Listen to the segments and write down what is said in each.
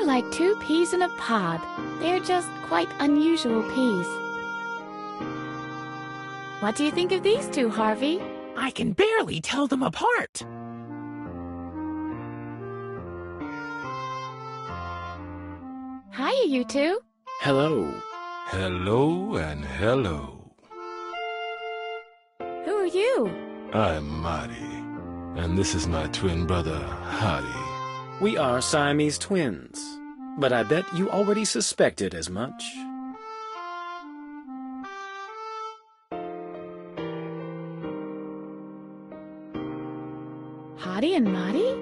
like two peas in a pod. They're just quite unusual peas. What do you think of these two, Harvey? I can barely tell them apart. Hiya, you two. Hello. Hello and hello. Who are you? I'm Marty, and this is my twin brother, Hardy. We are Siamese twins, but I bet you already suspected as much. Hottie and Marty?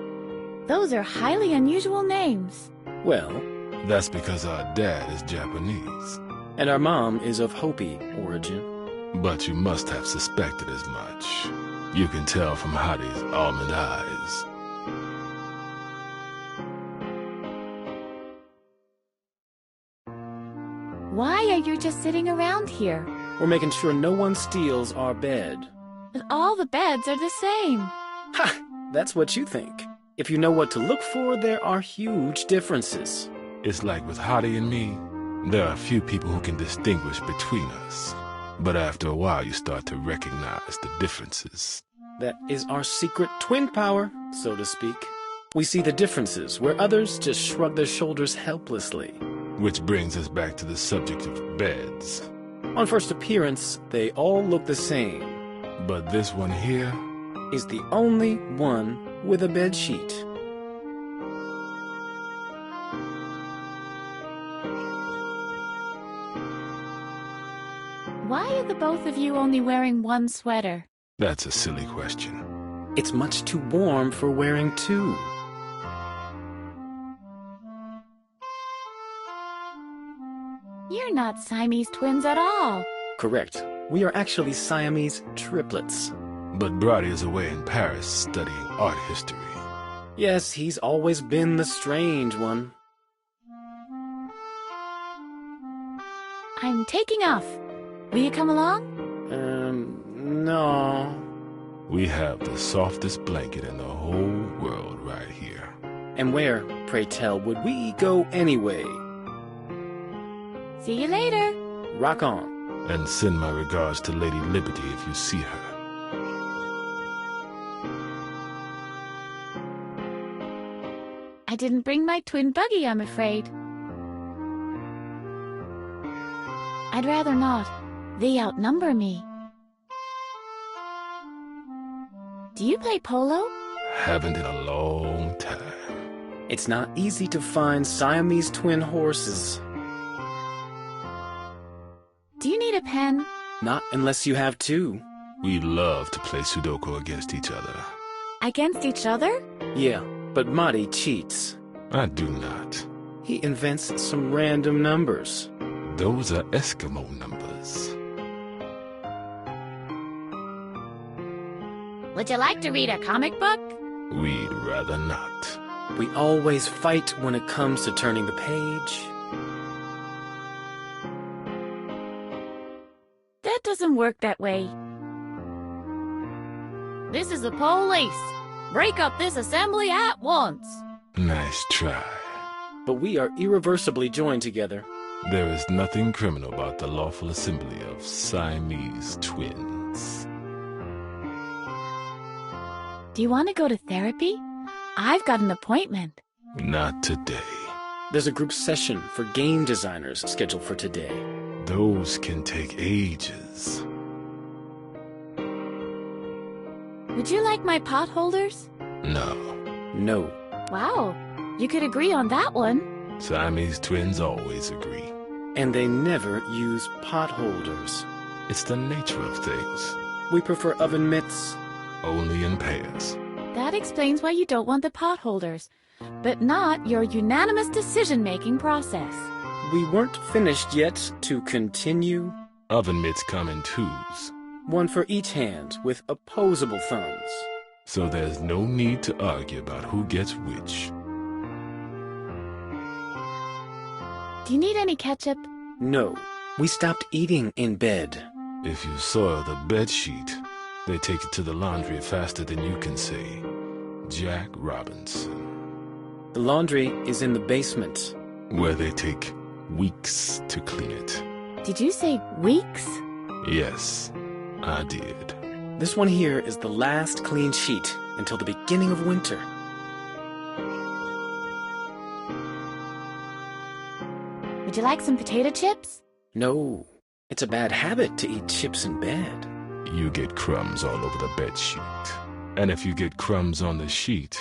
Those are highly unusual names. Well, That's because our dad is Japanese. and our mom is of Hopi origin. But you must have suspected as much. You can tell from Hardy's almond eyes. Why are you just sitting around here? We're making sure no one steals our bed. But all the beds are the same. Ha! That's what you think. If you know what to look for, there are huge differences. It's like with Hardy and me, there are few people who can distinguish between us. But after a while, you start to recognize the differences. That is our secret twin power, so to speak. We see the differences where others just shrug their shoulders helplessly. Which brings us back to the subject of beds. On first appearance, they all look the same. But this one here, Is the only one with a bed sheet. Why are the both of you only wearing one sweater? that's a silly question. It's much too warm for wearing two. You're not Siamese twins at all. Correct. We are actually Siamese triplets. But Brody is away in Paris studying art history. Yes, he's always been the strange one. I'm taking off. Will you come along? No. We have the softest blanket in the whole world right here. And where, pray tell, would we go anyway? See you later. Rock on. And send my regards to Lady Liberty if you see her. I didn't bring my twin buggy, I'm afraid. I'd rather not. They outnumber me. Do you play polo? Haven't in a long time. It's not easy to find Siamese twin horses. Do you need a pen? Not unless you have two. We love to play Sudoku against each other. Against each other? Yeah, but Marty cheats. I do not. He invents some random numbers. Those are Eskimo numbers. Would you like to read a comic book? We'd rather not. We always fight when it comes to turning the page. That doesn't work that way. This is the police. Break up this assembly at once. Nice try. But we are irreversibly joined together. There is nothing criminal about the lawful assembly of Siamese twins. Do you want to go to therapy? I've got an appointment. Not today. There's a group session for game designers scheduled for today. Those can take ages. Would you like my pot holders? No. No. Wow, you could agree on that one. Siamese twins always agree. And they never use pot holders. It's the nature of things. We prefer oven mitts. Only in pairs. That explains why you don't want the pot holders, but not your unanimous decision-making process. We weren't finished yet to continue. Oven mitts come in twos, One for each hand with opposable thumbs. so there's no need to argue about who gets which. Do you need any ketchup? No. We stopped eating in bed. If you soil the bed sheet, they take it to the laundry faster than you can say. Jack Robinson. The laundry is in the basement. where they take weeks to clean it. Did you say weeks? Yes, I did. This one here is the last clean sheet until the beginning of winter. Would you like some potato chips? No, it's a bad habit to eat chips in bed. You get crumbs all over the bed sheet. And if you get crumbs on the sheet,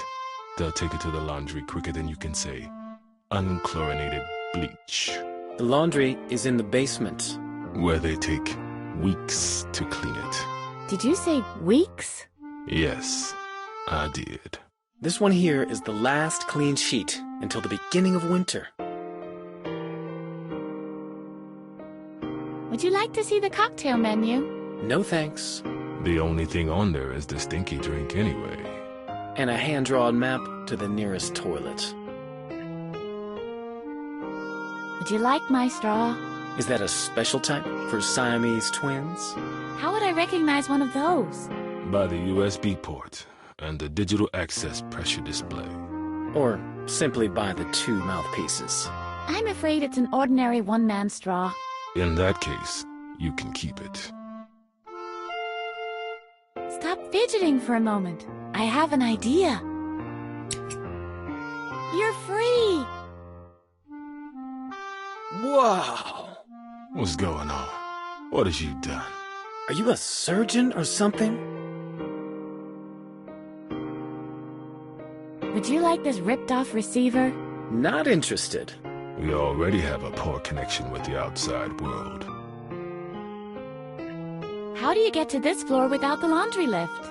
they'll take it to the laundry quicker than you can say unchlorinated bleach. The laundry is in the basement. Where they take weeks to clean it. Did you say weeks? Yes, I did. This one here is the last clean sheet until the beginning of winter. Would you like to see the cocktail menu? No thanks. The only thing on there is the stinky drink anyway. And a hand-drawn map to the nearest toilet. Would you like my straw? Is that a special type for Siamese twins? How would I recognize one of those? By the USB port and the digital access pressure display. Or simply by the two mouthpieces? I'm afraid it's an ordinary one-man straw. In that case, you can keep it. Stop fidgeting for a moment. I have an idea. You're free! Wow! What's going on? What have you done? Are you a surgeon or something? Would you like this ripped-off receiver? Not interested. We already have a poor connection with the outside world. How do you get to this floor without the laundry lift?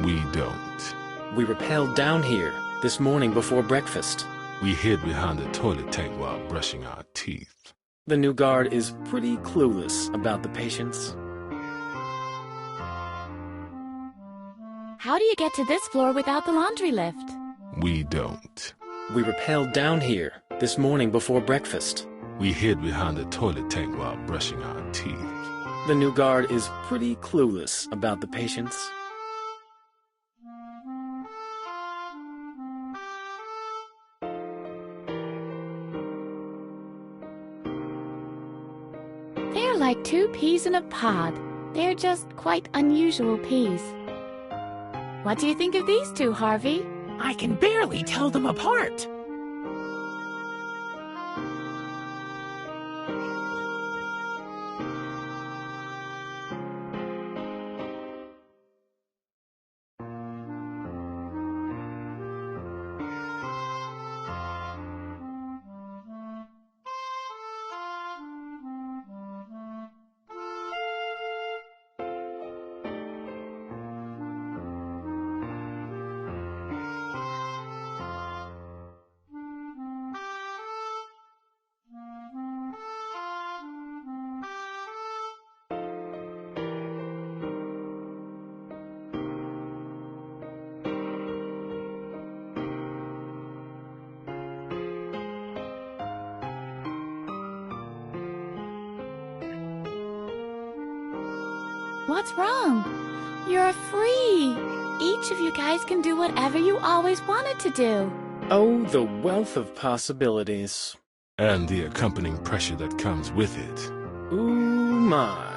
We don't. We rappelled down here this morning before breakfast. We hid behind the toilet tank while brushing our teeth. The new guard is pretty clueless about the patients. How do you get to this floor without the laundry lift? We don't. We rappelled down here this morning before breakfast. We hid behind the toilet tank while brushing our teeth. The new guard is pretty clueless about the patients. They're like two peas in a pod. They're just quite unusual peas. What do you think of these two, Harvey? I can barely tell them apart. What's wrong? You're free. Each of you guys can do whatever you always wanted to do. Oh, the wealth of possibilities. And the accompanying pressure that comes with it. Ooh, my.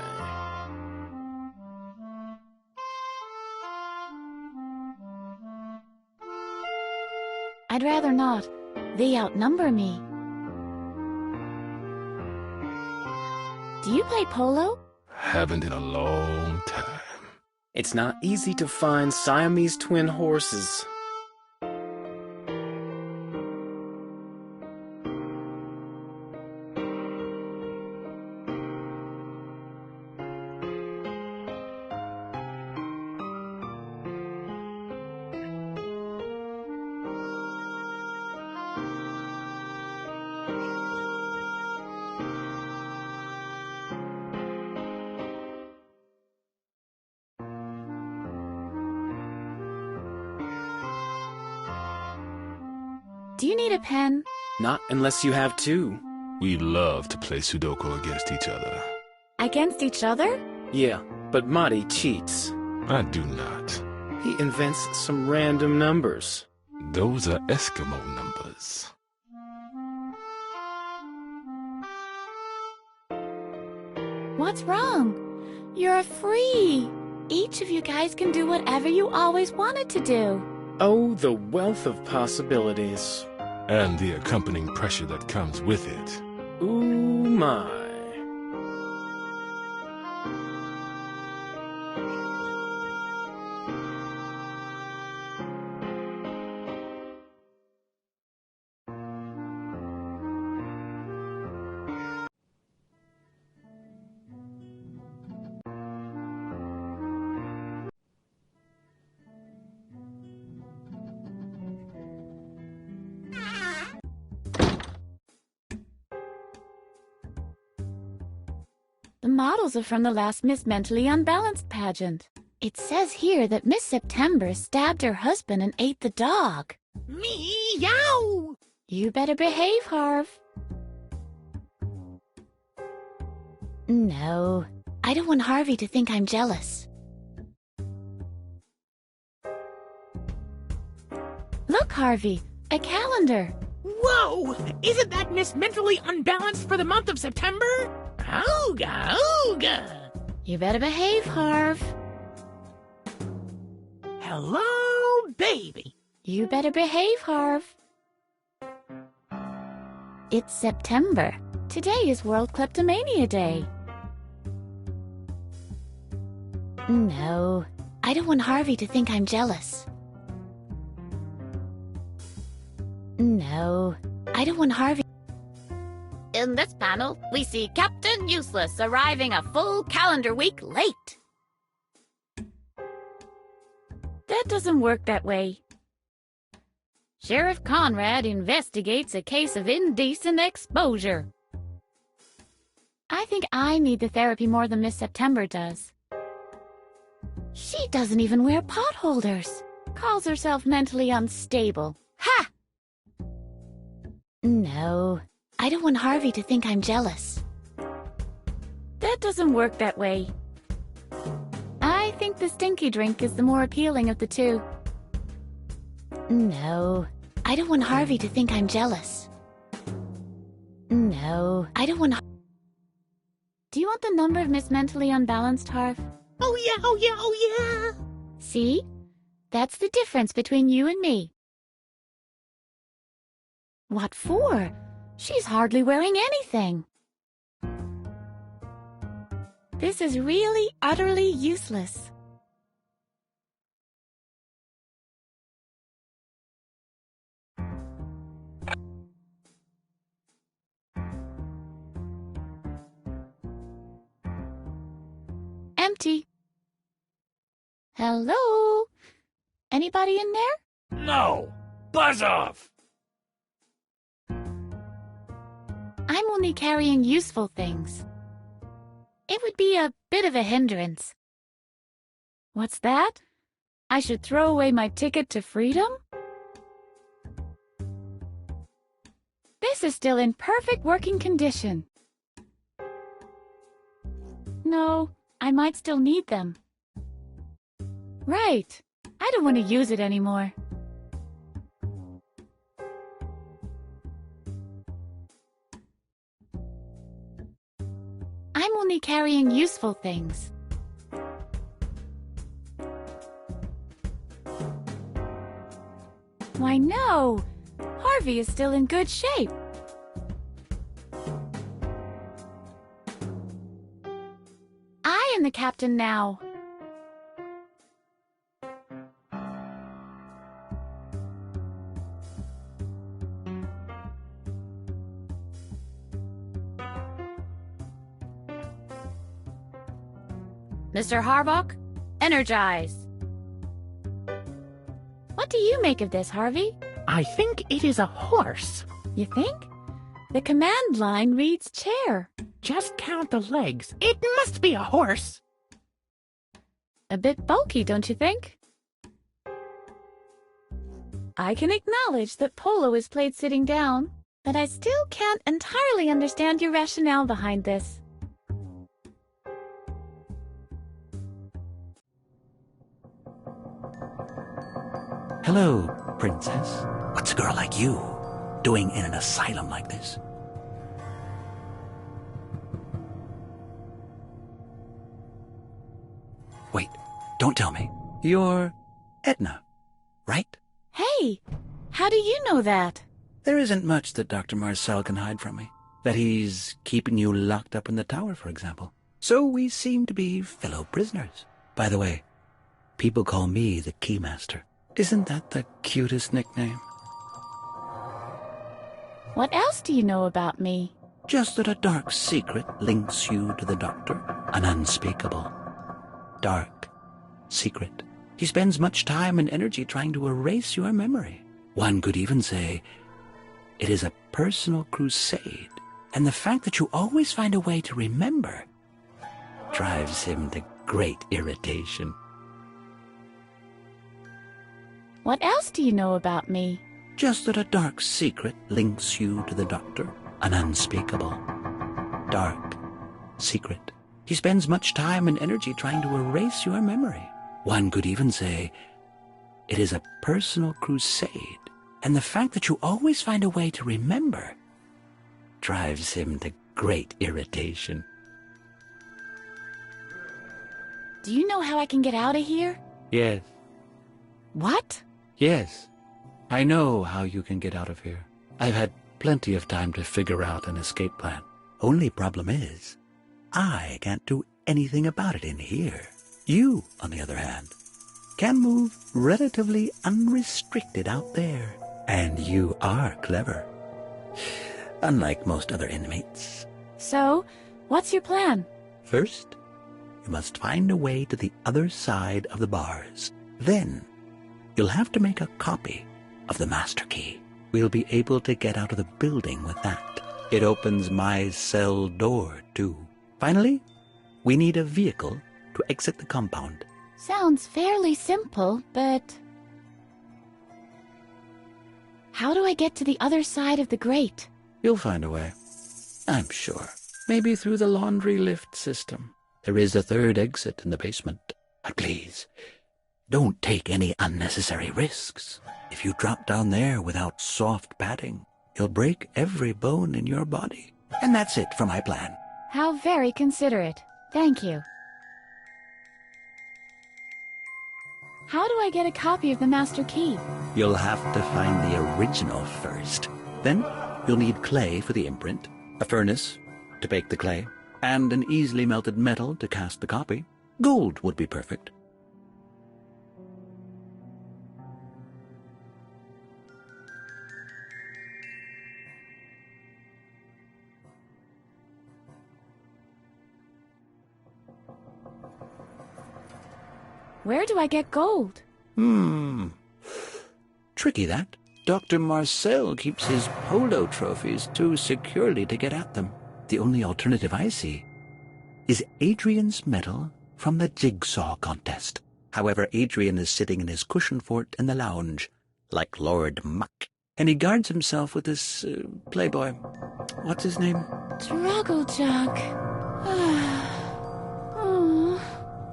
I'd rather not. They outnumber me. Do you play polo? Haven't in a long time. It's not easy to find Siamese twin horses. Do you need a pen? Not unless you have two. We love to play Sudoku against each other. Against each other? Yeah, but Marty cheats. I do not. He invents some random numbers. Those are Eskimo numbers. What's wrong? You're free. Each of you guys can do whatever you always wanted to do. Oh, the wealth of possibilities. And the accompanying pressure that comes with it. Ooh, my. The models are from the last Miss Mentally Unbalanced pageant. It says here that Miss September stabbed her husband and ate the dog. Meow! You better behave, Harv. No, I don't want Harvey to think I'm jealous. Look, Harvey, a calendar. Whoa! Isn't that Miss Mentally Unbalanced for the month of September? Ooga, ooga! You better behave, Harv. Hello, baby. You better behave, Harv. It's September. Today is World Kleptomania Day. No, I don't want Harvey to think I'm jealous. No, I don't want Harvey. In this panel, we see Captain Useless arriving a full calendar week late. That doesn't work that way. Sheriff Conrad investigates a case of indecent exposure. I think I need the therapy more than Miss September does. She doesn't even wear potholders. Calls herself mentally unstable. Ha! No, I don't want Harvey to think I'm jealous. That doesn't work that way. I think the stinky drink is the more appealing of the two. No, I don't want Harvey to think I'm jealous. No, I don't want... Do you want the number of Miss Mentally Unbalanced, Harv? Oh yeah, oh yeah, oh yeah! See? That's the difference between you and me. What for? She's hardly wearing anything. This is really, utterly useless. Empty. Hello? Anybody in there? No! Buzz off! I'm only carrying useful things. It would be a bit of a hindrance. What's that? I should throw away my ticket to freedom? This is still in perfect working condition. No, I might still need them. Right. I don't want to use it anymore. I'm only carrying useful things. Why no! Harvey is still in good shape. I am the captain now. Mr. Harbaugh, energize. What do you make of this, Harvey? I think it is a horse. You think? The command line reads chair. Just count the legs. It must be a horse. A bit bulky, don't you think? I can acknowledge that polo is played sitting down, but I still can't entirely understand your rationale behind this. Hello, princess. What's a girl like you doing in an asylum like this? Wait, don't tell me. You're Edna, right? Hey, how do you know that? There isn't much that Dr. Marcel can hide from me. That he's keeping you locked up in the tower, for example. So we seem to be fellow prisoners. By the way, people call me the Keymaster. Isn't that the cutest nickname? What else do you know about me? Just that a dark secret links you to the Doctor. An unspeakable, dark secret. He spends much time and energy trying to erase your memory. One could even say it is a personal crusade. And the fact that you always find a way to remember drives him to great irritation. What else do you know about me? Just that a dark secret links you to the Doctor. An unspeakable, dark secret. He spends much time and energy trying to erase your memory. One could even say it is a personal crusade. And the fact that you always find a way to remember drives him to great irritation. Do you know how I can get out of here? Yes. What? Yes. I know how you can get out of here. I've had plenty of time to figure out an escape plan. Only problem is, I can't do anything about it in here. You, on the other hand, can move relatively unrestricted out there. And you are clever. Unlike most other inmates. So, what's your plan? First, you must find a way to the other side of the bars. Then, you'll have to make a copy of the master key. We'll be able to get out of the building with that. It opens my cell door, too. Finally, we need a vehicle to exit the compound. Sounds fairly simple, but... how do I get to the other side of the grate? You'll find a way. I'm sure. Maybe through the laundry lift system. There is a third exit in the basement. But please, don't take any unnecessary risks. If you drop down there without soft padding, you'll break every bone in your body. And that's it for my plan. How very considerate. Thank you. How do I get a copy of the master key? You'll have to find the original first. Then you'll need clay for the imprint, a furnace to bake the clay, and an easily melted metal to cast the copy. Gold would be perfect. Where do I get gold? Tricky, that. Dr. Marcel keeps his polo trophies too securely to get at them. The only alternative I see is Adrian's medal from the jigsaw contest. However, Adrian is sitting in his cushion fort in the lounge, like Lord Muck. And he guards himself with this playboy. What's his name? Druggle-jug.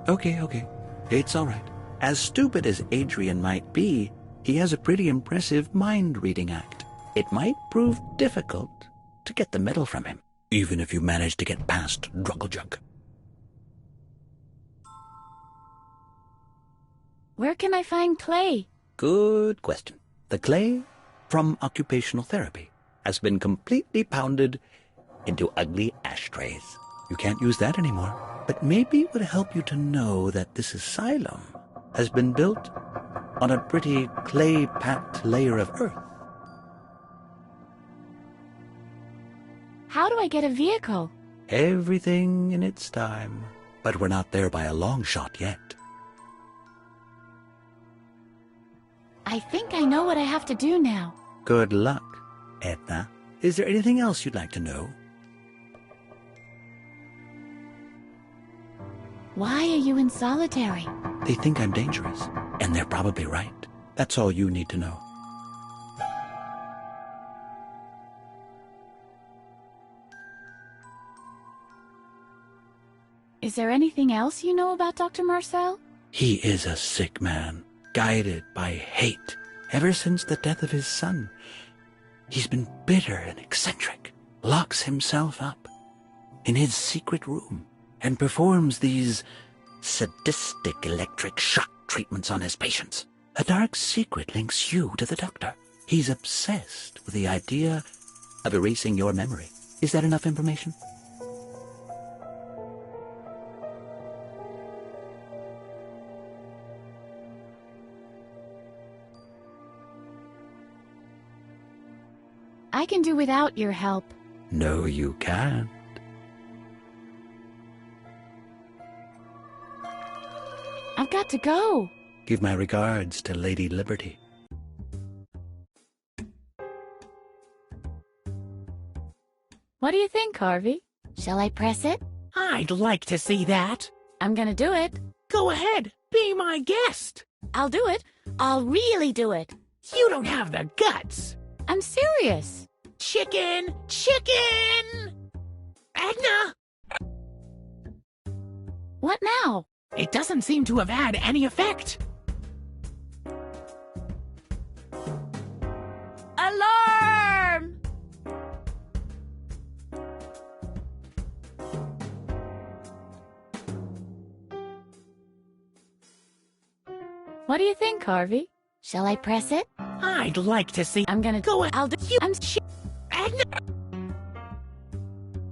Okay. It's all right. As stupid as Adrian might be, he has a pretty impressive mind-reading act. It might prove difficult to get the medal from him, even if you manage to get past Druggle-jug. Where can I find clay? Good question. The clay from occupational therapy has been completely pounded into ugly ashtrays. You can't use that anymore, but maybe it would help you to know that this asylum has been built on a pretty clay-packed layer of earth. How do I get a vehicle? Everything in its time, but we're not there by a long shot yet. I think I know what I have to do now. Good luck, Edna. Is there anything else you'd like to know? Why are you in solitary? They think I'm dangerous, and they're probably right. That's all you need to know. Is there anything else you know about Dr. Marcel? He is a sick man, guided by hate ever since the death of his son. He's been bitter and eccentric, locks himself up in his secret room, and performs these sadistic electric shock treatments on his patients. A dark secret links you to the doctor. He's obsessed with the idea of erasing your memory. Is that enough information? I can do without your help. No, you can't. I've got to go. Give my regards to Lady Liberty. What do you think, Harvey? Shall I press it? I'd like to see that. I'm gonna do it. Go ahead, be my guest. I'll do it. I'll really do it. You don't have the guts. I'm serious. Chicken! Chicken! Edna! What now? It doesn't seem to have had any effect. Alarm! What do you think, Harvey? Shall I press it? I'd like to see. I'm gonna Go ahead. I'll do you. Edna!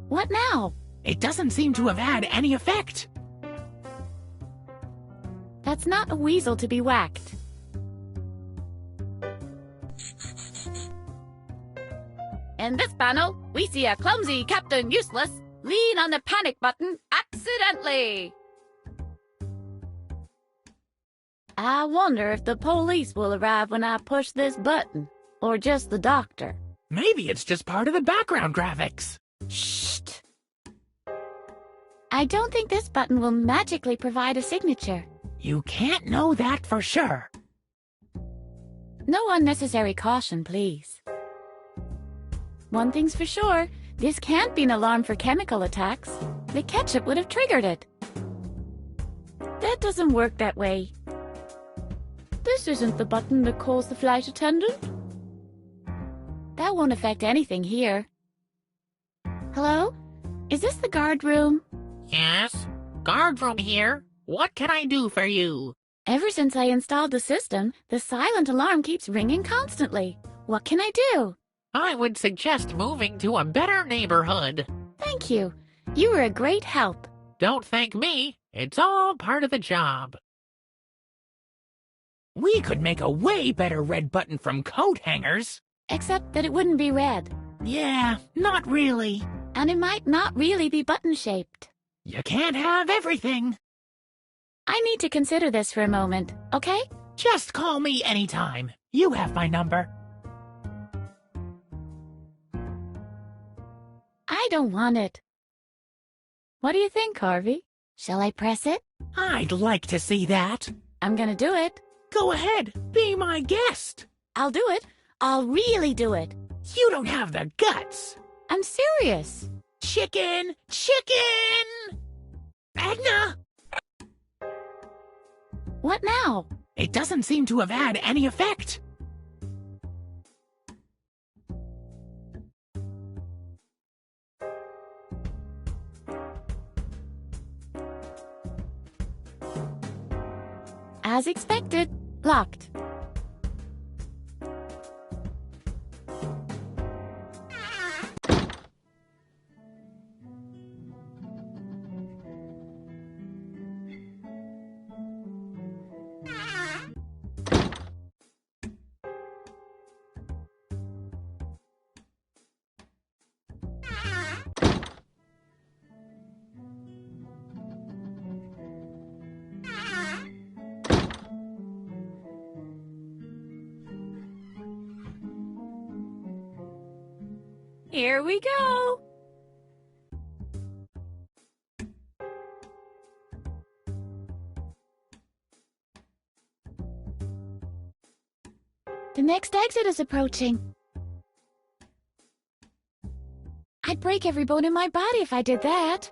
What now? It doesn't seem to have had any effect. That's not a weasel to be whacked. In this panel, we see a clumsy Captain Useless lean on the panic button accidentally. I wonder if the police will arrive when I push this button, or just the doctor. Maybe it's just part of the background graphics. Shh! I don't think this button will magically provide a signature. You can't know that for sure. No unnecessary caution, please. One thing's for sure, this can't be an alarm for chemical attacks. The ketchup would have triggered it. That doesn't work that way. This isn't the button that calls the flight attendant. That won't affect anything here. Hello? Is this the guard room? Yes? Guard room here. What can I do for you? Ever since I installed the system, the silent alarm keeps ringing constantly. What can I do? I would suggest moving to a better neighborhood. Thank you. You were a great help. Don't thank me. It's all part of the job. We could make a way better red button from coat hangers. Except that it wouldn't be red. Yeah, not really. And it might not really be button-shaped. You can't have everything. I need to consider this for a moment, okay? Just call me anytime. You have my number. I don't want it. What do you think, Harvey? Shall I press it? I'd like to see that. I'm gonna do it. Go ahead, be my guest. I'll do it. I'll really do it. You don't have the guts. I'm serious. Chicken! Chicken! Edna! What now? It doesn't seem to have had any effect. As expected, locked. Here we go. The next exit is approaching. I'd break every bone in my body if I did that.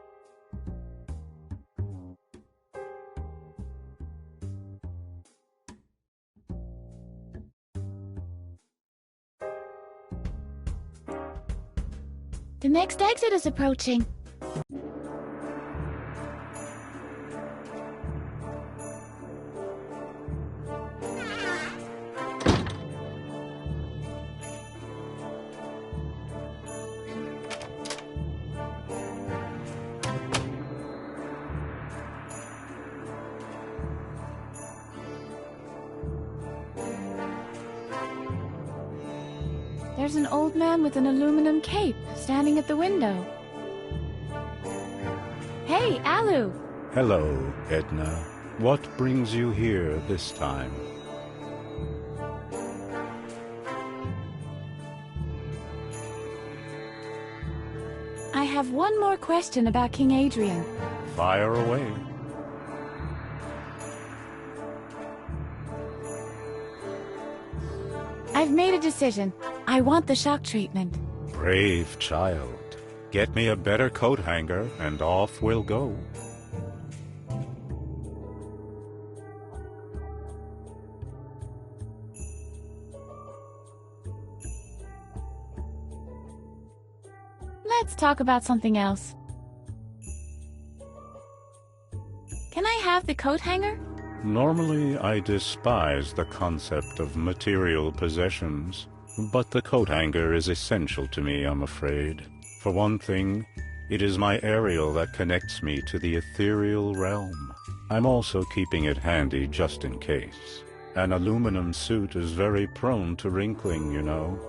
The next exit is approaching. There's an old man with an aluminum cape standing at the window. Hey, Alu! Hello, Edna. What brings you here this time? I have one more question about King Adrian. Fire away. I've made a decision. I want the shock treatment. Brave child. Get me a better coat hanger, and off we'll go. Let's talk about something else. Can I have the coat hanger? Normally, I despise the concept of material possessions, but the coat hanger is essential to me, I'm afraid. For one thing, it is my aerial that connects me to the ethereal realm. I'm also keeping it handy just in case. An aluminum suit is very prone to wrinkling, you know.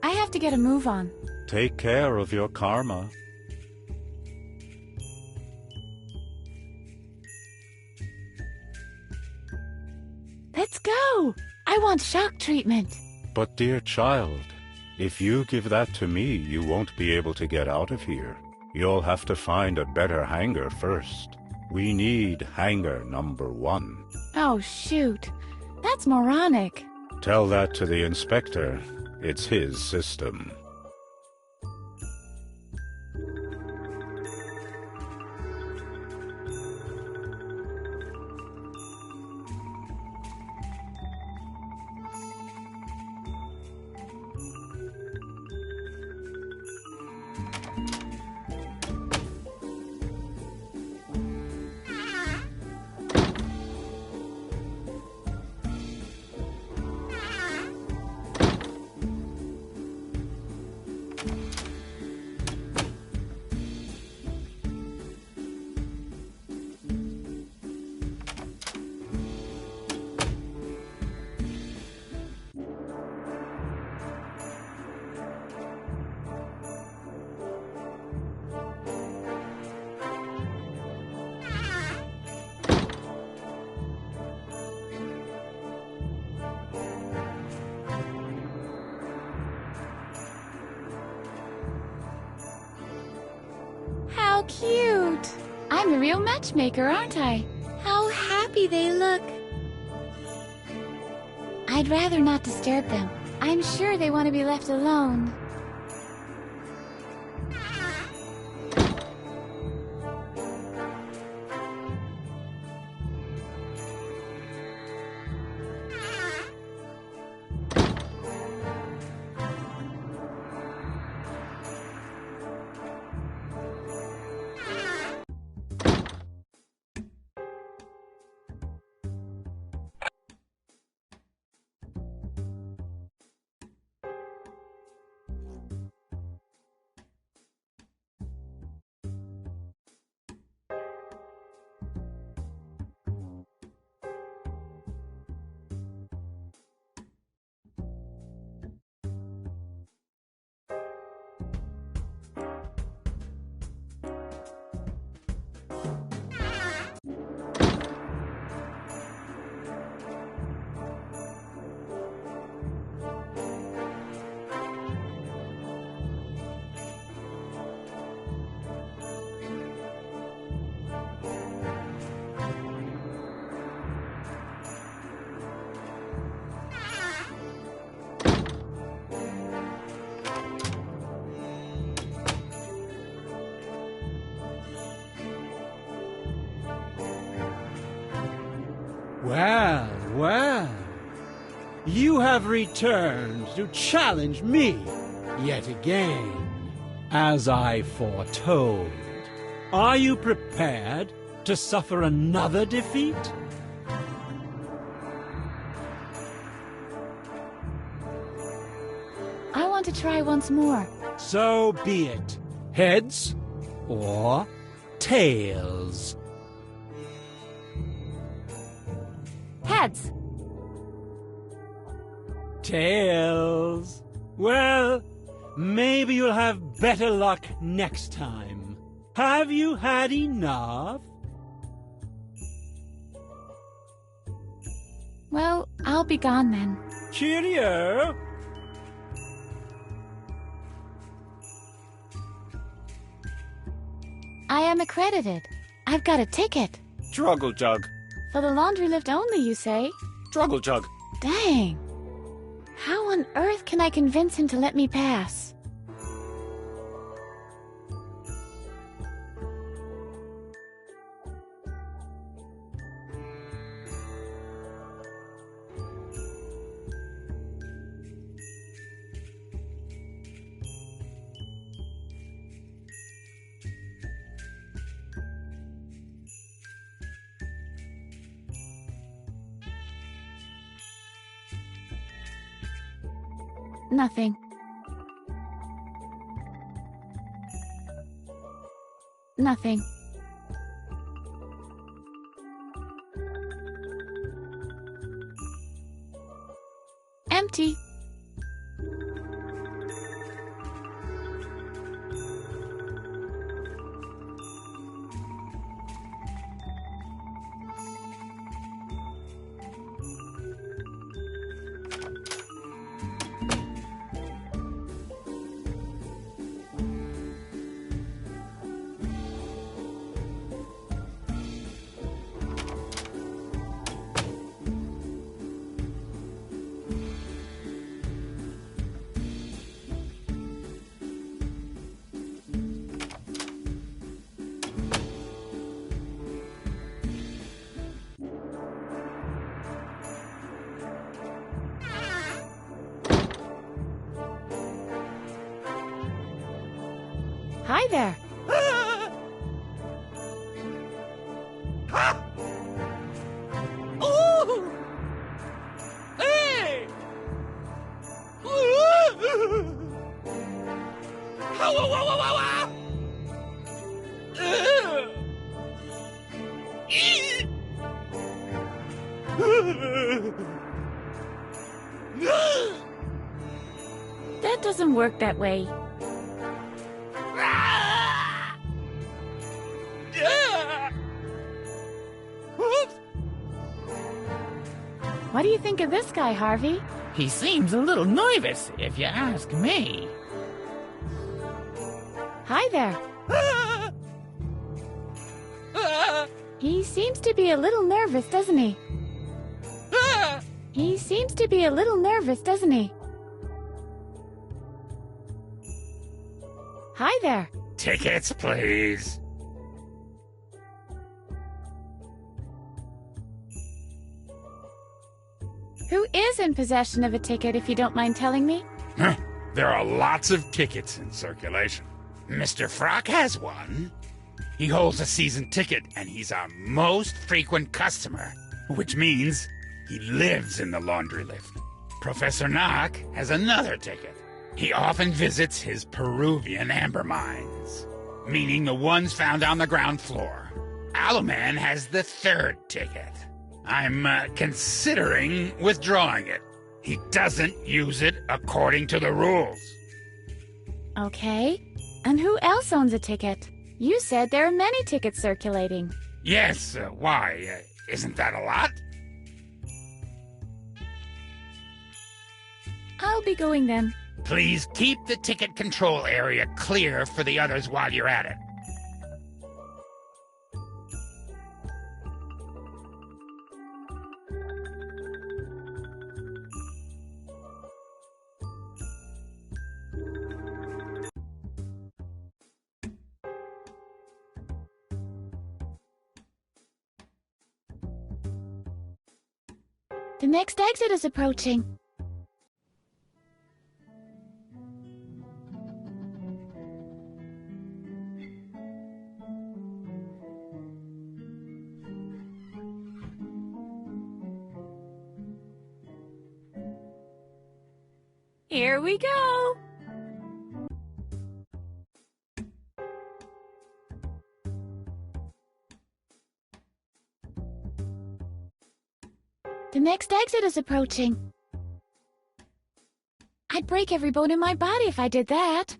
I have to get a move on. Take care of your karma. Let's go! I want shock treatment. But dear child, if you give that to me, you won't be able to get out of here. You'll have to find a better hanger first. We need hanger number 1. Oh, shoot. That's moronic. Tell that to the inspector. It's his system. How cute! I'm a real matchmaker, aren't I? How happy they look! I'd rather not disturb them. I'm sure they want to be left alone. Well, well. You have returned to challenge me yet again, as I foretold. Are you prepared to suffer another defeat? I want to try once more. So be it. Heads or tails? pads. Tails. Well, maybe you'll have better luck next time. Have you had enough? Well, I'll be gone then. Cheerio! I am accredited. I've got a ticket. Druggle jug. For the laundry lift only, you say? Druggle jug. Dang. How on earth can I convince him to let me pass? Nothing. Nothing. Empty. Hi there. Ooh! Hey! That doesn't work that way. What do you think of this guy, Harvey? He seems a little nervous, if you ask me. Hi there. He seems to be a little nervous, doesn't he? He seems to be a little nervous, doesn't he? Hi there. Tickets, please. Who is in possession of a ticket, if you don't mind telling me? There are lots of tickets in circulation. Mr. Frock has one. He holds a season ticket, and he's our most frequent customer, which means he lives in the laundry lift. Professor Knock has another ticket. He often visits his Peruvian amber mines, meaning the ones found on the ground floor. Aloman has the third ticket. I'm considering withdrawing it. He doesn't use it according to the rules. Okay. And who else owns a ticket? You said there are many tickets circulating. Yes, why? Isn't that a lot? I'll be going then. Please keep the ticket control area clear for the others while you're at it. The next exit is approaching. Here we go. next exit is approaching. I'd break every bone in my body if I did that.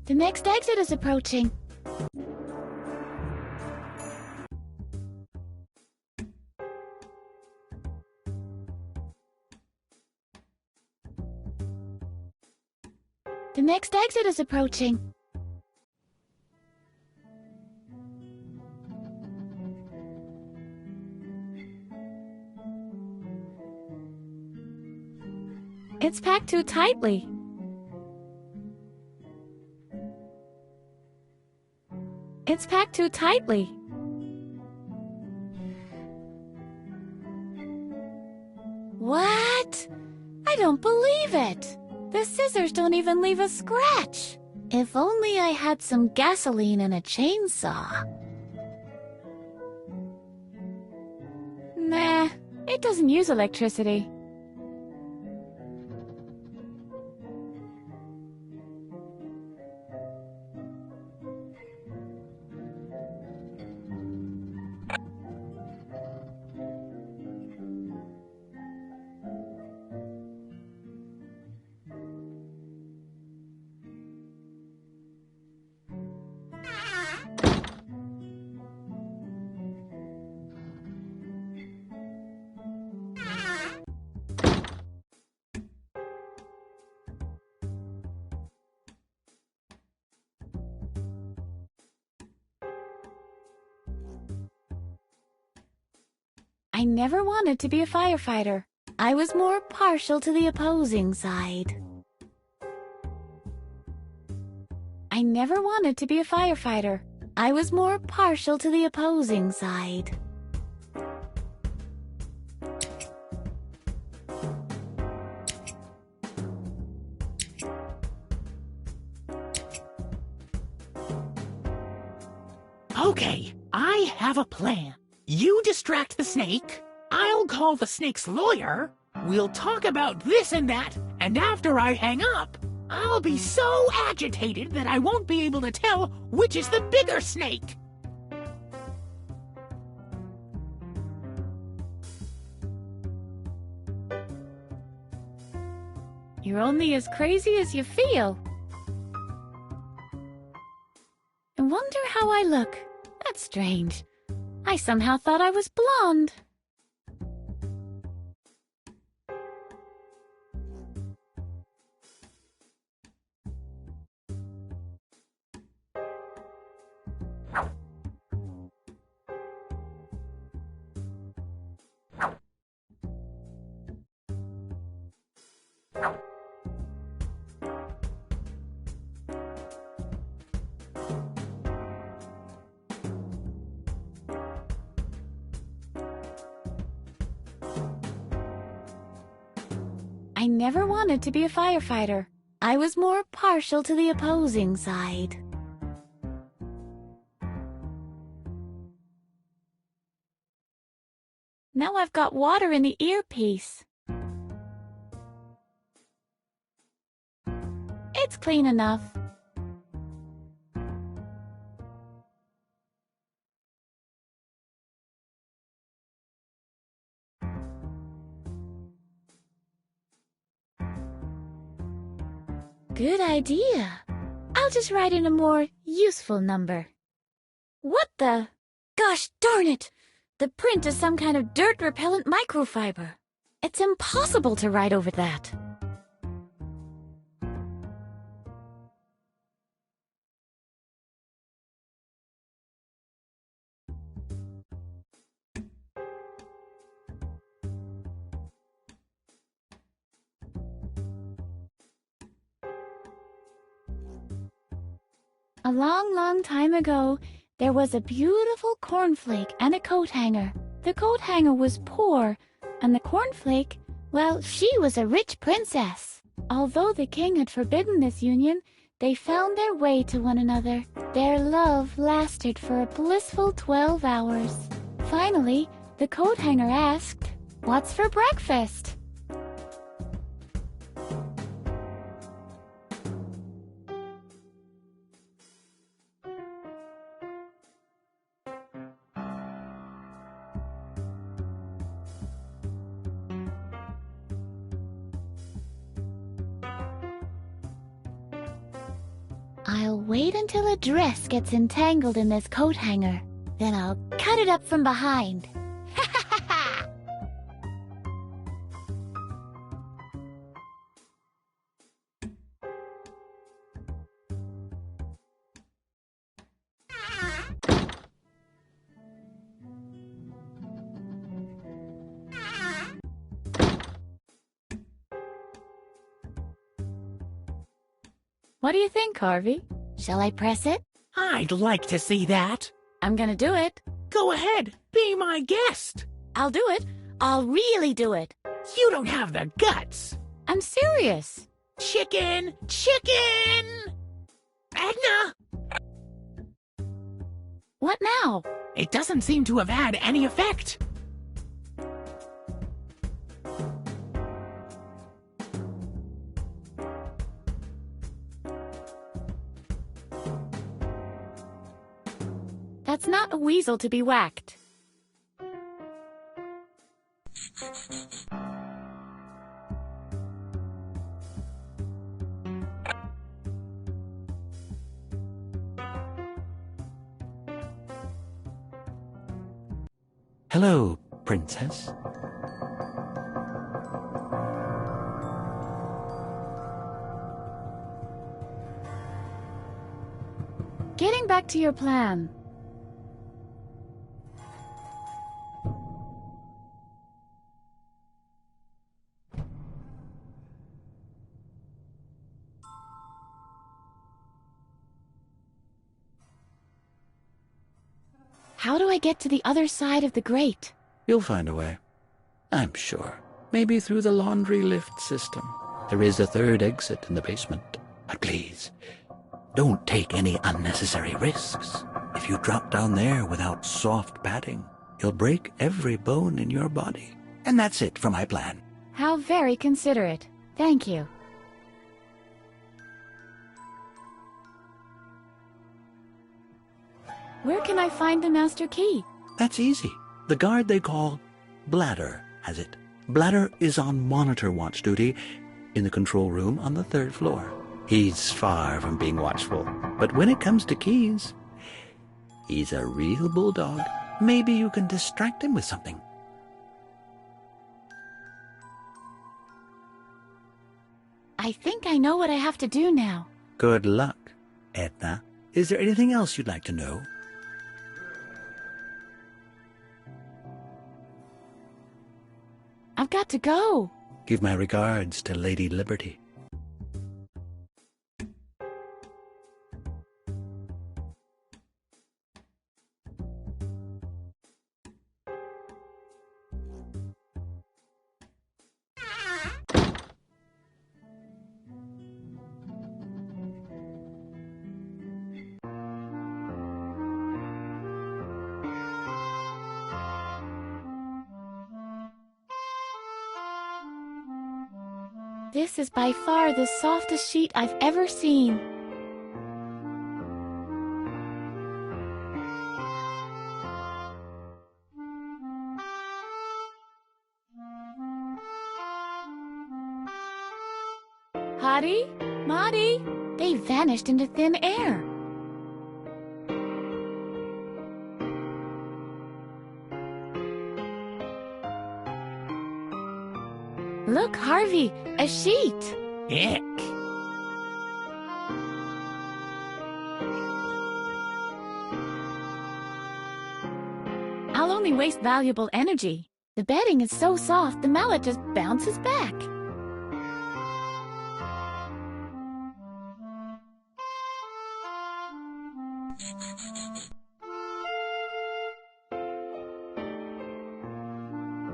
The next exit is approaching. The next exit is approaching. It's packed too tightly. It's packed too tightly. What? I don't believe it. The scissors don't even leave a scratch. If only I had some gasoline and a chainsaw. Nah, it doesn't use electricity. I never wanted to be a firefighter. I was more partial to the opposing side. I never wanted to be a firefighter. I was more partial to the opposing side. Okay, I have a plan. You distract the snake, I'll call the snake's lawyer, we'll talk about this and that, and after I hang up, I'll be so agitated that I won't be able to tell which is the bigger snake. You're only as crazy as you feel. I wonder how I look. That's strange. I somehow thought I was blonde. I never wanted to be a firefighter. I was more partial to the opposing side. Now I've got water in the earpiece. It's clean enough. Good idea. I'll just write in a more useful number. What the? Gosh darn it! The print is some kind of dirt-repellent microfiber. It's impossible to write over that. A long, long time ago, there was a beautiful cornflake and a coat hanger. The coat hanger was poor, and the cornflake, well, she was a rich princess. Although the king had forbidden this union, they found their way to one another. Their love lasted for a blissful 12 hours. Finally, the coat hanger asked, "What's for breakfast?" I'll wait until a dress gets entangled in this coat hanger. Then I'll cut it up from behind. Ha ha ha ha! What do you think, Harvey? Shall I press it? I'd like to see that. I'm gonna do it. Go ahead, be my guest. I'll do it. I'll really do it. You don't have the guts. I'm serious. Chicken! Chicken! Edna! What now? It doesn't seem to have had any effect. That's not a weasel to be whacked. Hello, Princess. Getting back to your plan. How do I get to the other side of the grate? You'll find a way. I'm sure. Maybe through the laundry lift system. There is a third exit in the basement. But please, don't take any unnecessary risks. If you drop down there without soft padding, you'll break every bone in your body. And that's it for my plan. How very considerate. Thank you. Where can I find the master key? That's easy. The guard they call Bladder has it. Bladder is on monitor watch duty in the control room on the 3rd floor. He's far from being watchful, but when it comes to keys, he's a real bulldog. Maybe you can distract him with something. I think I know what I have to do now. Good luck, Edna. Is there anything else you'd like to know? I've got to go. Give my regards to Lady Liberty. This is by far the softest sheet I've ever seen. Hottie? Maudie? They vanished into thin air. Look, Harvey, a sheet. Ick. I'll only waste valuable energy. The bedding is so soft, the mallet just bounces back.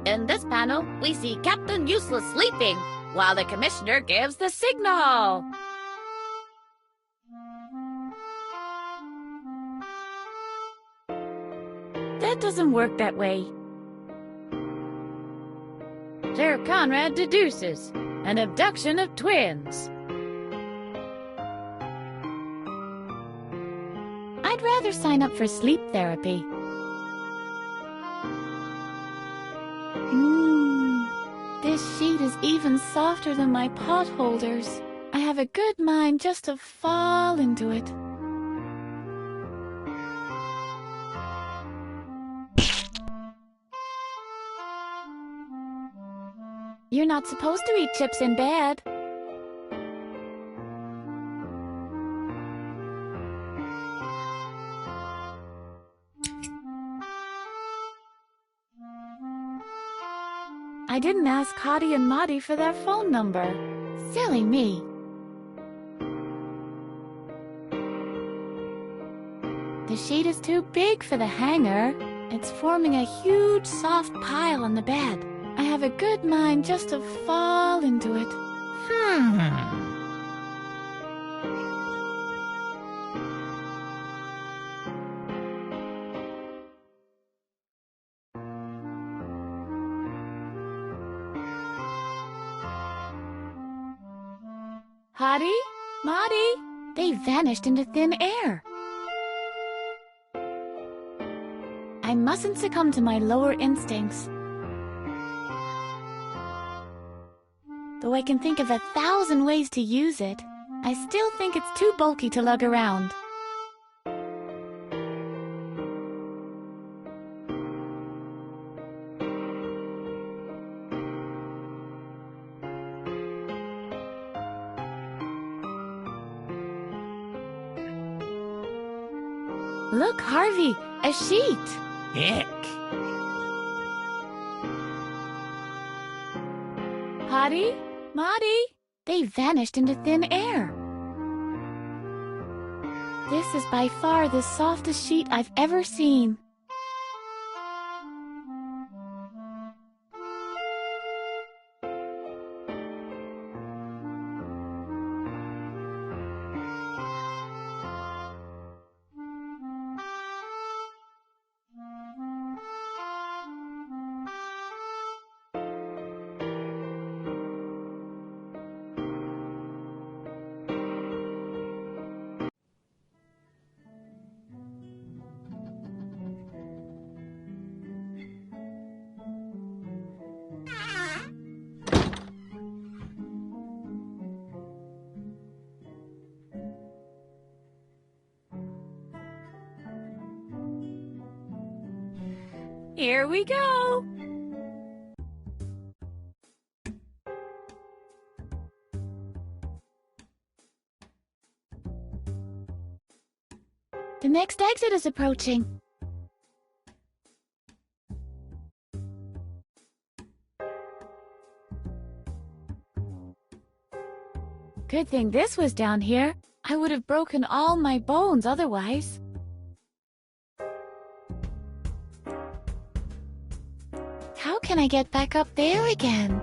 In this panel, we see Captain Useless sleeping, while the Commissioner gives the signal. That doesn't work that way. Sheriff Conrad deduces an abduction of twins. I'd rather sign up for sleep therapy. This sheet is even softer than my pot holders. I have a good mind just to fall into it. You're not supposed to eat chips in bed. I didn't ask Hottie and Maudie for their phone number. Silly me. The sheet is too big for the hanger. It's forming a huge soft pile on the bed. I have a good mind just to fall into it. Hottie? Maudie? They vanished into thin air. I mustn't succumb to my lower instincts. Though I can think of 1,000 ways to use it, I still think it's too bulky to lug around. Look, Harvey, a sheet. Heck. Hottie? Maudie? They vanished into thin air. This is by far the softest sheet I've ever seen. Here we go! The next exit is approaching. Good thing this was down here. I would have broken all my bones otherwise. How can I get back up there again?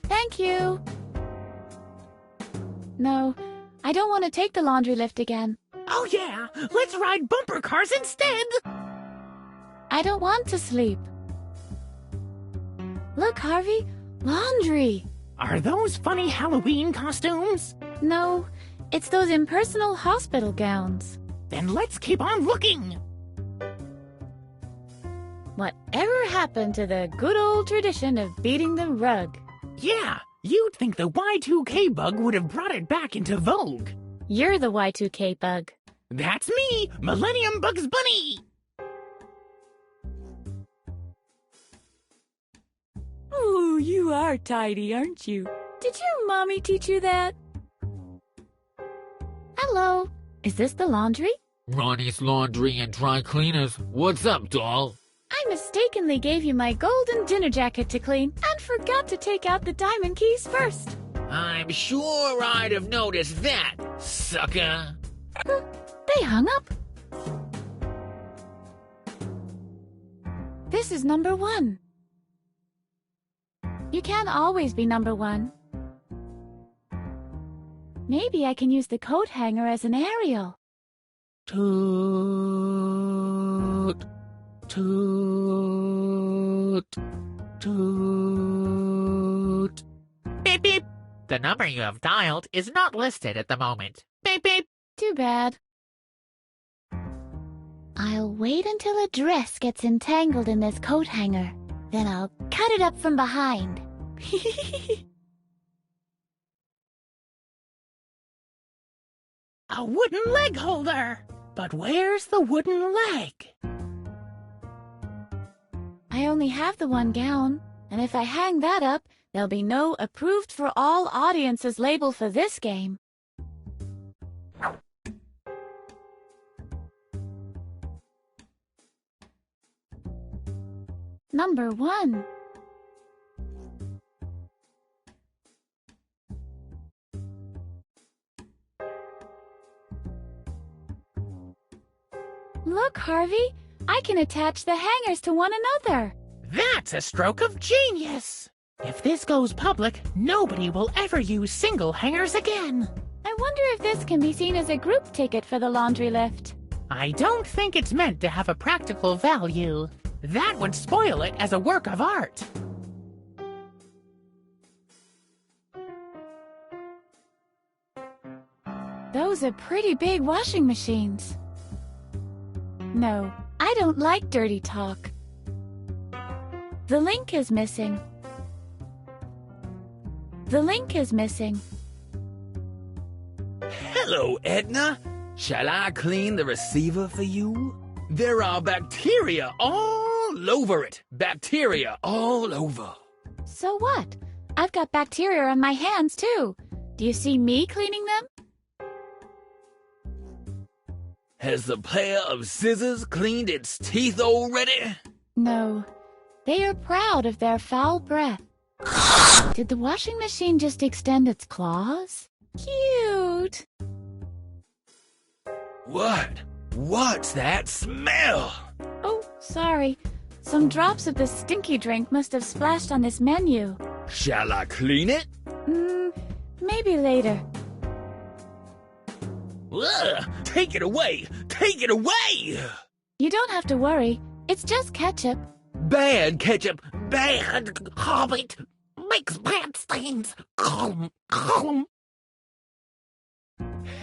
Thank you. No, I don't want to take the laundry lift again. Oh yeah, let's ride bumper cars instead! I don't want to sleep. Look, Harvey, laundry. Are those funny Halloween costumes? No, it's those impersonal hospital gowns. Then let's keep on looking! Whatever happened to the good old tradition of beating the rug? Yeah, you'd think the Y2K bug would have brought it back into vogue. You're the Y2K bug. That's me, Millennium Bugs Bunny! Ooh, you are tidy, aren't you? Did your mommy teach you that? Hello. Is this the laundry? Ronnie's Laundry and Dry Cleaners. What's up, doll? I mistakenly gave you my golden dinner jacket to clean and forgot to take out the diamond keys first. I'm sure I'd have noticed that, sucker. They hung up. This is number 1. You can't always be number 1. Maybe I can use the coat hanger as an aerial. Toot, toot, toot. Beep beep. The number you have dialed is not listed at the moment. Beep beep. Too bad. I'll wait until a dress gets entangled in this coat hanger. Then I'll cut it up from behind. A wooden leg holder! But where's the wooden leg? I only have the one gown, and if I hang that up, there'll be no approved for all audiences label for this game. Number 1. Look, Harvey, I can attach the hangers to one another. That's a stroke of genius! If this goes public, nobody will ever use single hangers again. I wonder if this can be seen as a group ticket for the laundry lift. I don't think it's meant to have a practical value. That would spoil it as a work of art. Those are pretty big washing machines. No, I don't like dirty talk. The link is missing. The link is missing. Hello, Edna. Shall I clean the receiver for you? There are bacteria all over it. Bacteria all over. So what? I've got bacteria on my hands, too. Do you see me cleaning them? Has the pair of scissors cleaned its teeth already? No. They are proud of their foul breath. Did the washing machine just extend its claws? Cute! What? What's that smell? Oh, sorry. Some drops of the stinky drink must have splashed on this menu. Shall I clean it? Maybe later. Ugh, take it away! Take it away! You don't have to worry. It's just ketchup. Bad ketchup! Bad! Hobbit makes bad stains.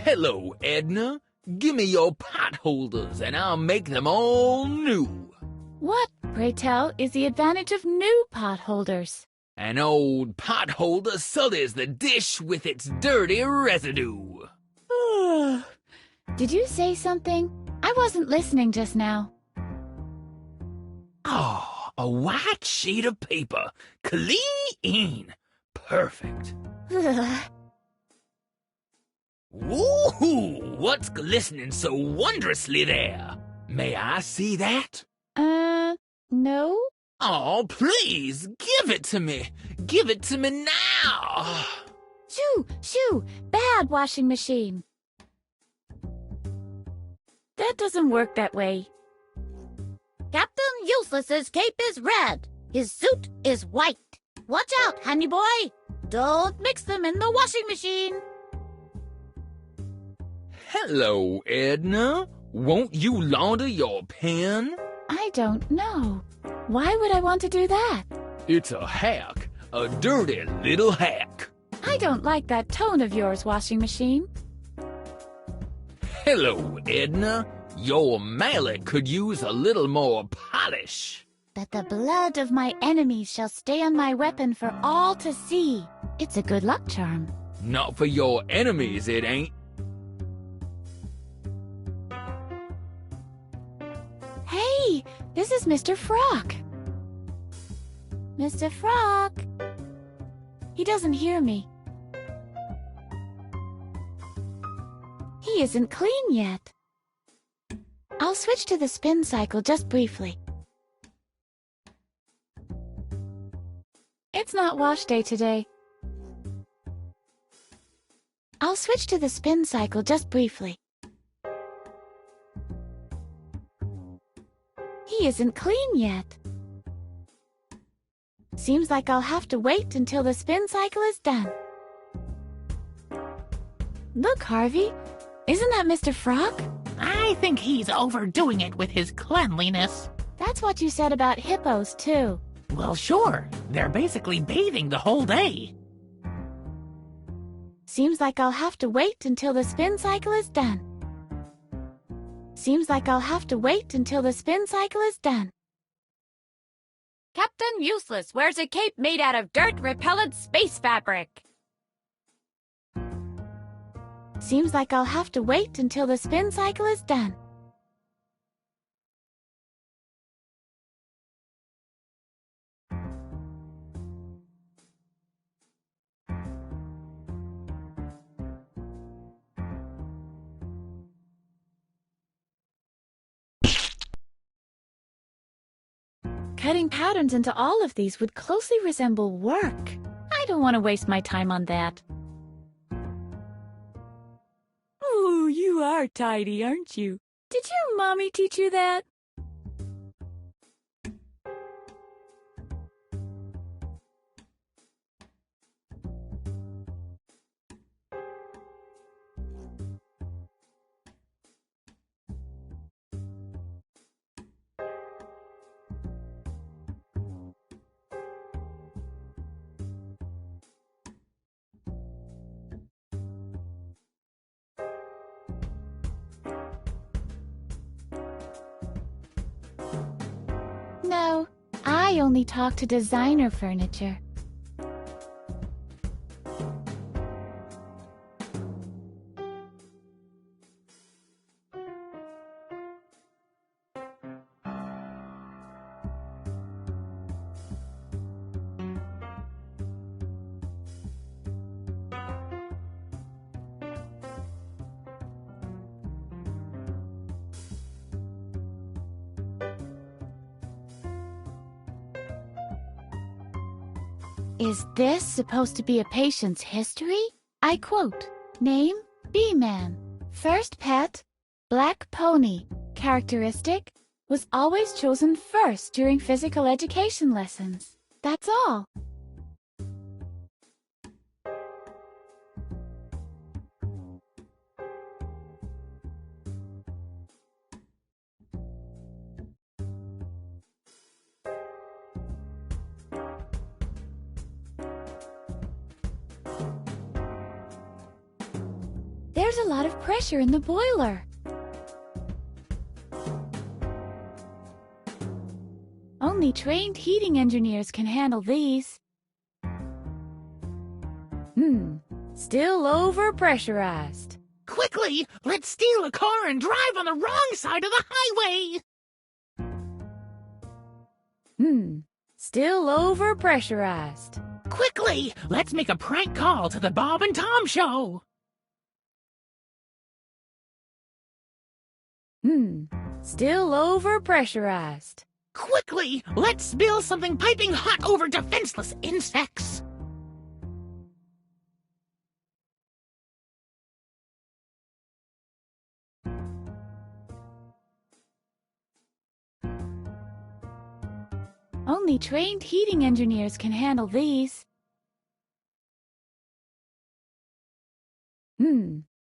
Hello, Edna. Give me your pot holders and I'll make them all new. What, pray tell, is the advantage of new pot holders? An old pot holder sullies the dish with its dirty residue. Did you say something? I wasn't listening just now. Oh, a white sheet of paper. Clean. Perfect. Woohoo! What's glistening so wondrously there? May I see that? No? Oh, please, give it to me. Give it to me now. Shoo! Shoo! Bad washing machine. That doesn't work that way. Captain Useless's cape is red. His suit is white. Watch out, honey boy. Don't mix them in the washing machine. Hello, Edna. Won't you launder your pen? I don't know. Why would I want to do that? It's a hack. A dirty little hack. I don't like that tone of yours, washing machine. Hello, Edna. Your mallet could use a little more polish. But the blood of my enemies shall stay on my weapon for all to see. It's a good luck charm. Not for your enemies, it ain't. Hey, this is Mr. Frock. Mr. Frock. He doesn't hear me. He isn't clean yet. I'll switch to the spin cycle just briefly. It's not wash day today. I'll switch to the spin cycle just briefly. He isn't clean yet. Seems like I'll have to wait until the spin cycle is done. Look, Harvey. Isn't that Mr. Frog? I think he's overdoing it with his cleanliness. That's what you said about hippos, too. Well, sure. They're basically bathing the whole day. Seems like I'll have to wait until the spin cycle is done. Seems like I'll have to wait until the spin cycle is done. Captain Useless wears a cape made out of dirt-repellent space fabric. Seems like I'll have to wait until the spin cycle is done. Cutting patterns into all of these would closely resemble work. I don't want to waste my time on that. Ooh, you are tidy, aren't you? Did your mommy teach you that? No, I only talk to designer furniture. Is this supposed to be a patient's history? I quote, name, B-Man. First pet, black pony. Characteristic, was always chosen first during physical education lessons. That's all. There's a lot of pressure in the boiler. Only trained heating engineers can handle these. Still over-pressurized. Quickly, let's steal a car and drive on the wrong side of the highway! Still over-pressurized. Quickly, let's make a prank call to the Bob and Tom Show! Still over-pressurized. Quickly, let's spill something piping hot over defenseless insects! Only trained heating engineers can handle these.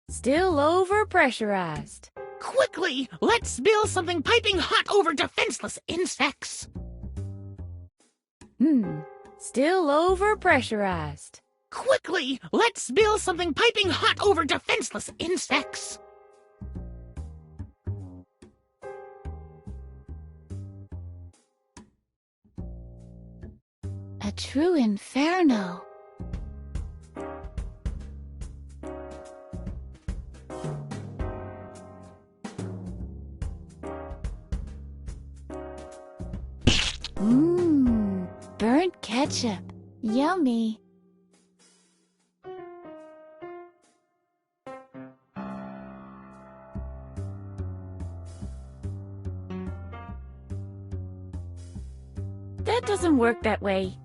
Still over-pressurized. Quickly, let's spill something piping hot over defenseless insects! Still over-pressurized. Quickly, let's spill something piping hot over defenseless insects! A true inferno. Burnt ketchup. Yummy. That doesn't work that way.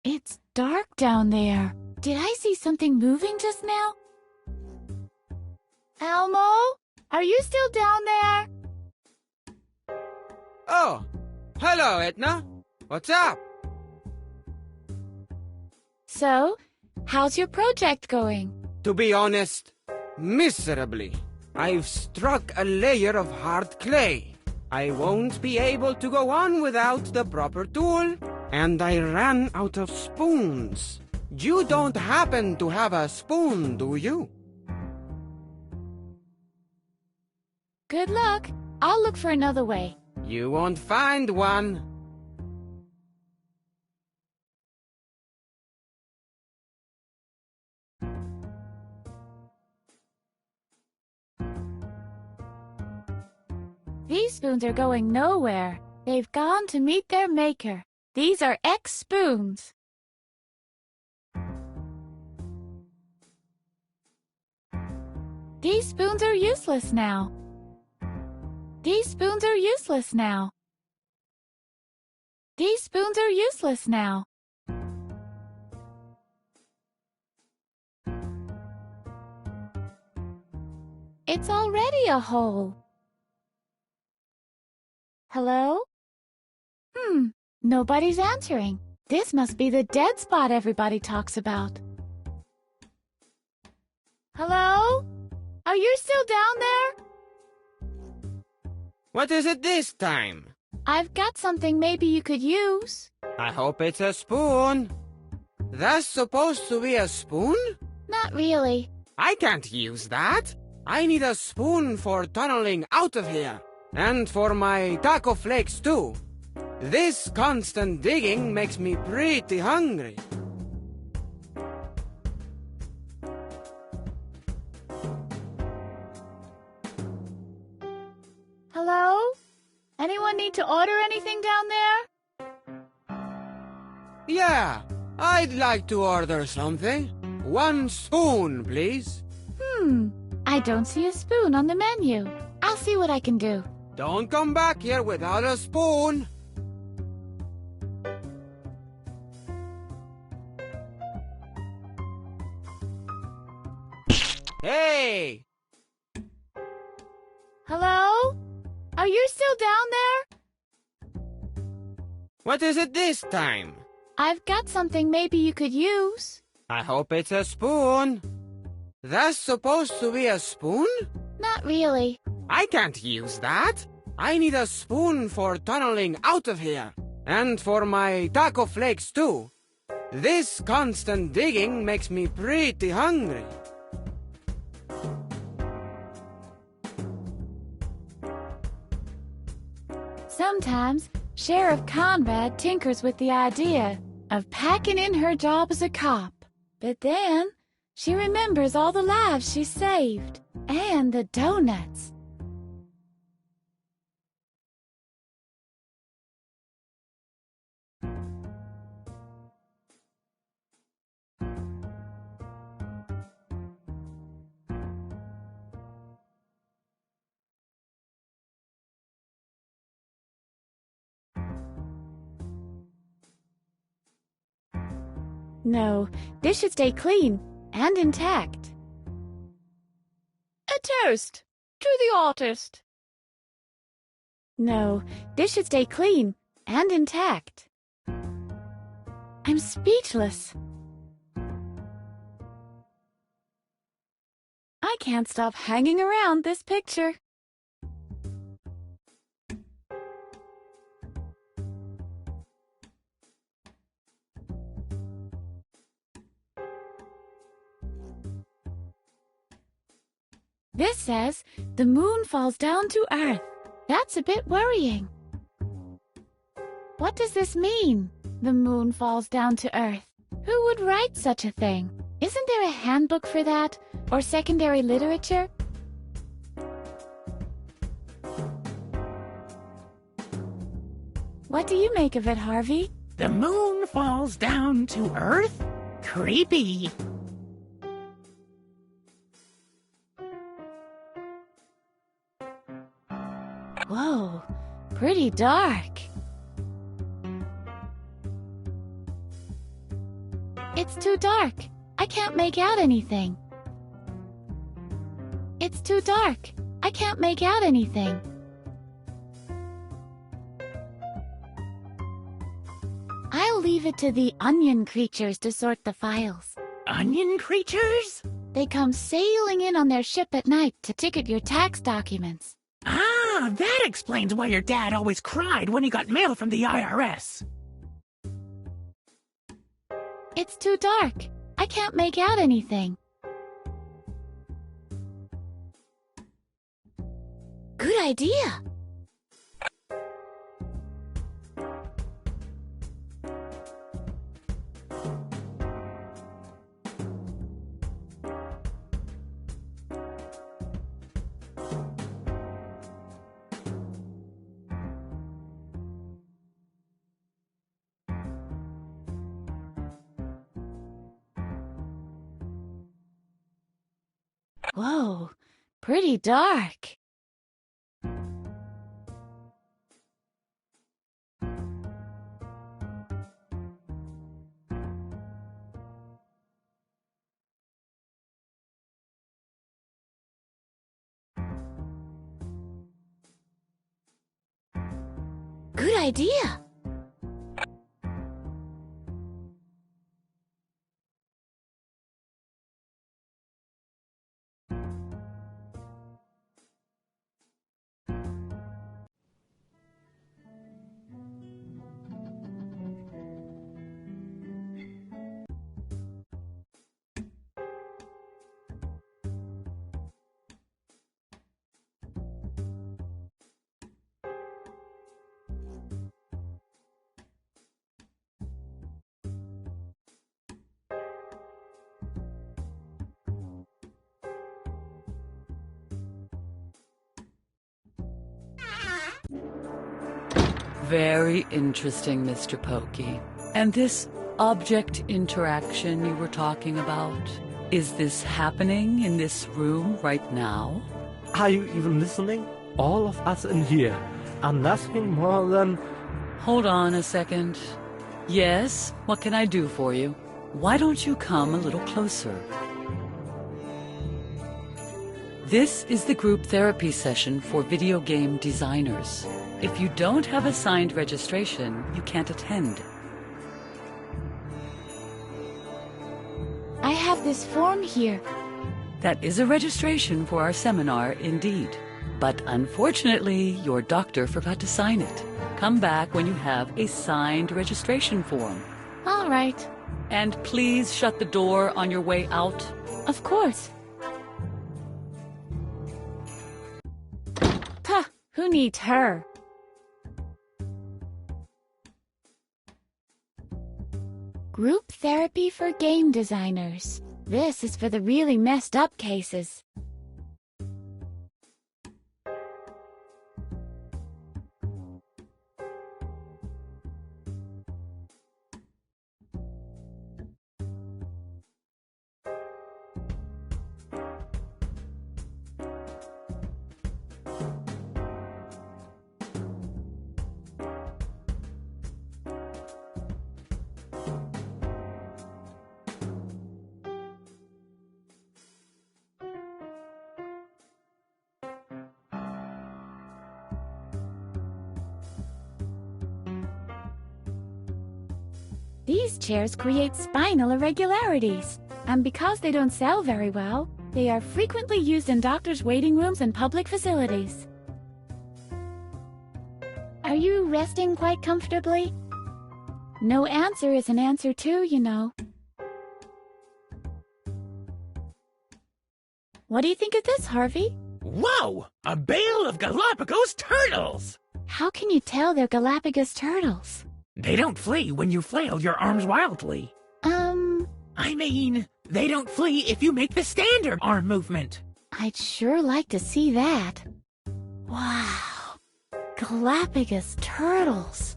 It's dark down there. Did I see something moving just now? Elmo? Are you still down there? Oh, hello, Edna. What's up? So, how's your project going? To be honest, miserably. I've struck a layer of hard clay. I won't be able to go on without the proper tool. And I ran out of spoons. You don't happen to have a spoon, do you? Good luck. I'll look for another way. You won't find one. These spoons are going nowhere. They've gone to meet their maker. These are X spoons. These spoons are useless now. These spoons are useless now. These spoons are useless now. It's already a hole. Hello? Nobody's answering. This must be the dead spot everybody talks about. Hello? Are you still down there? What is it this time? I've got something maybe you could use. I hope it's a spoon. That's supposed to be a spoon? Not really. I can't use that. I need a spoon for tunneling out of here. And for my taco flakes too. This constant digging makes me pretty hungry. Hello? Anyone need to order anything down there? Yeah, I'd like to order something. One spoon, please. I don't see a spoon on the menu. I'll see what I can do. Don't come back here without a spoon. Hey! Hello? Are you still down there? What is it this time? I've got something maybe you could use. I hope it's a spoon. That's supposed to be a spoon? Not really. I can't use that. I need a spoon for tunneling out of here. And for my taco flakes too. This constant digging makes me pretty hungry. Sometimes Sheriff Conrad tinkers with the idea of packing in her job as a cop. But then she remembers all the lives she saved and the donuts. No, this should stay clean and intact. A toast to the artist. No, this should stay clean and intact. I'm speechless. I can't stop hanging around this picture. This says, the moon falls down to Earth. That's a bit worrying. What does this mean? The moon falls down to Earth. Who would write such a thing? Isn't there a handbook for that? Or secondary literature? What do you make of it, Harvey? The moon falls down to Earth? Creepy. Whoa, pretty dark. It's too dark. I can't make out anything. It's too dark. I can't make out anything. I'll leave it to the onion creatures to sort the files. Onion creatures? They come sailing in on their ship at night to ticket your tax documents. Ah! Ah, that explains why your dad always cried when he got mail from the IRS. It's too dark. I can't make out anything. Good idea. Whoa, pretty dark. Good idea. Very interesting, Mr. Pokey. And this object interaction you were talking about, is this happening in this room right now? Are you even listening? All of us in here are nothing more than... Hold on a second. Yes, what can I do for you? Why don't you come a little closer? This is the group therapy session for video game designers. If you don't have a signed registration, you can't attend. I have this form here. That is a registration for our seminar, indeed. But unfortunately, your doctor forgot to sign it. Come back when you have a signed registration form. All right. And please shut the door on your way out. Of course. Puh, who needs her? Group therapy for game designers. This is for the really messed up cases. These chairs create spinal irregularities, and because they don't sell very well, they are frequently used in doctors' waiting rooms and public facilities. Are you resting quite comfortably? No answer is an answer too, you know. What do you think of this, Harvey? Whoa! A bale of Galapagos turtles! How can you tell they're Galapagos turtles? They don't flee when you flail your arms wildly. I mean, they don't flee if you make the standard arm movement. I'd sure like to see that. Wow. Galapagos turtles.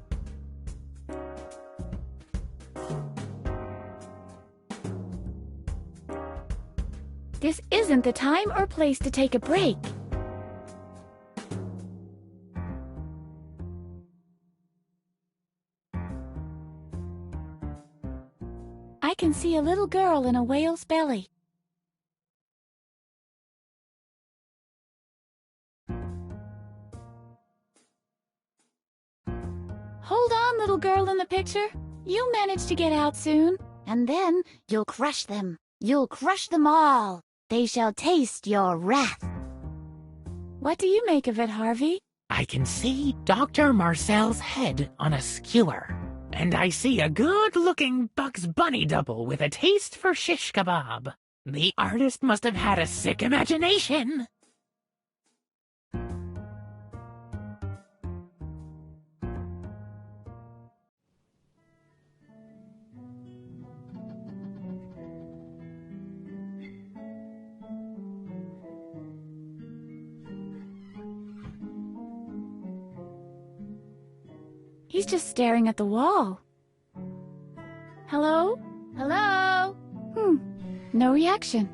This isn't the time or place to take a break. I can see a little girl in a whale's belly. Hold on, little girl in the picture. You'll manage to get out soon. And then you'll crush them. You'll crush them all. They shall taste your wrath. What do you make of it, Harvey? I can see Dr. Marcel's head on a skewer. And I see a good-looking Bugs Bunny double with a taste for shish kebab. The artist must have had a sick imagination. He's just staring at the wall. Hello? Hello? No reaction.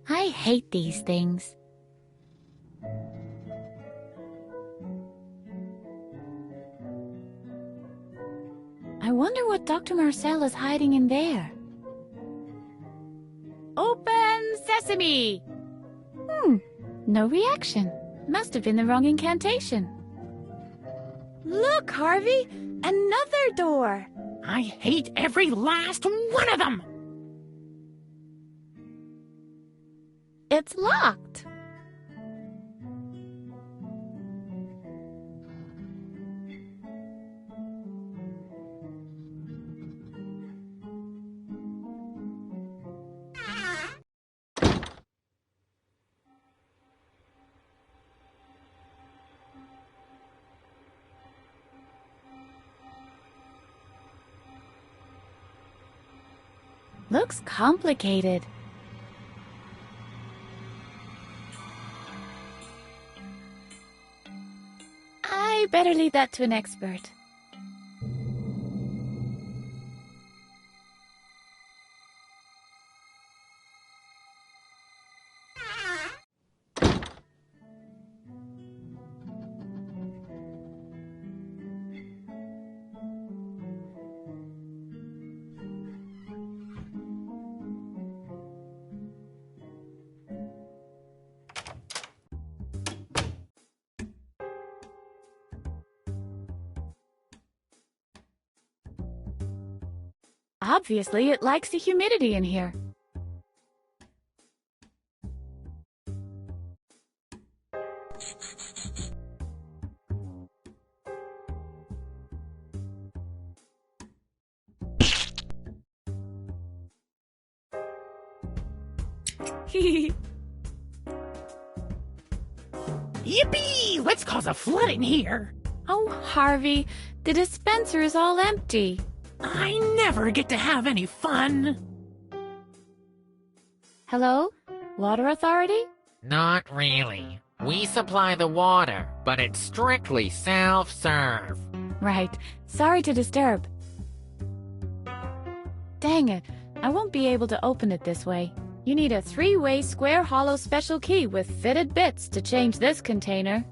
I hate these things. I wonder what Dr. Marcel is hiding in there. Open sesame! No reaction. Must have been the wrong incantation. Look, Harvey! Another door! I hate every last one of them! It's locked. Looks complicated. I better leave that to an expert. Obviously, it likes the humidity in here. Yippee! Let's cause a flood in here! Oh, Harvey, the dispenser is all empty. I never get to have any fun. Hello? Water Authority? Not really. We supply the water, but it's strictly self-serve. Right. Sorry to disturb. Dang it. I won't be able to open it this way. You need a 3-way square hollow special key with fitted bits to change this container.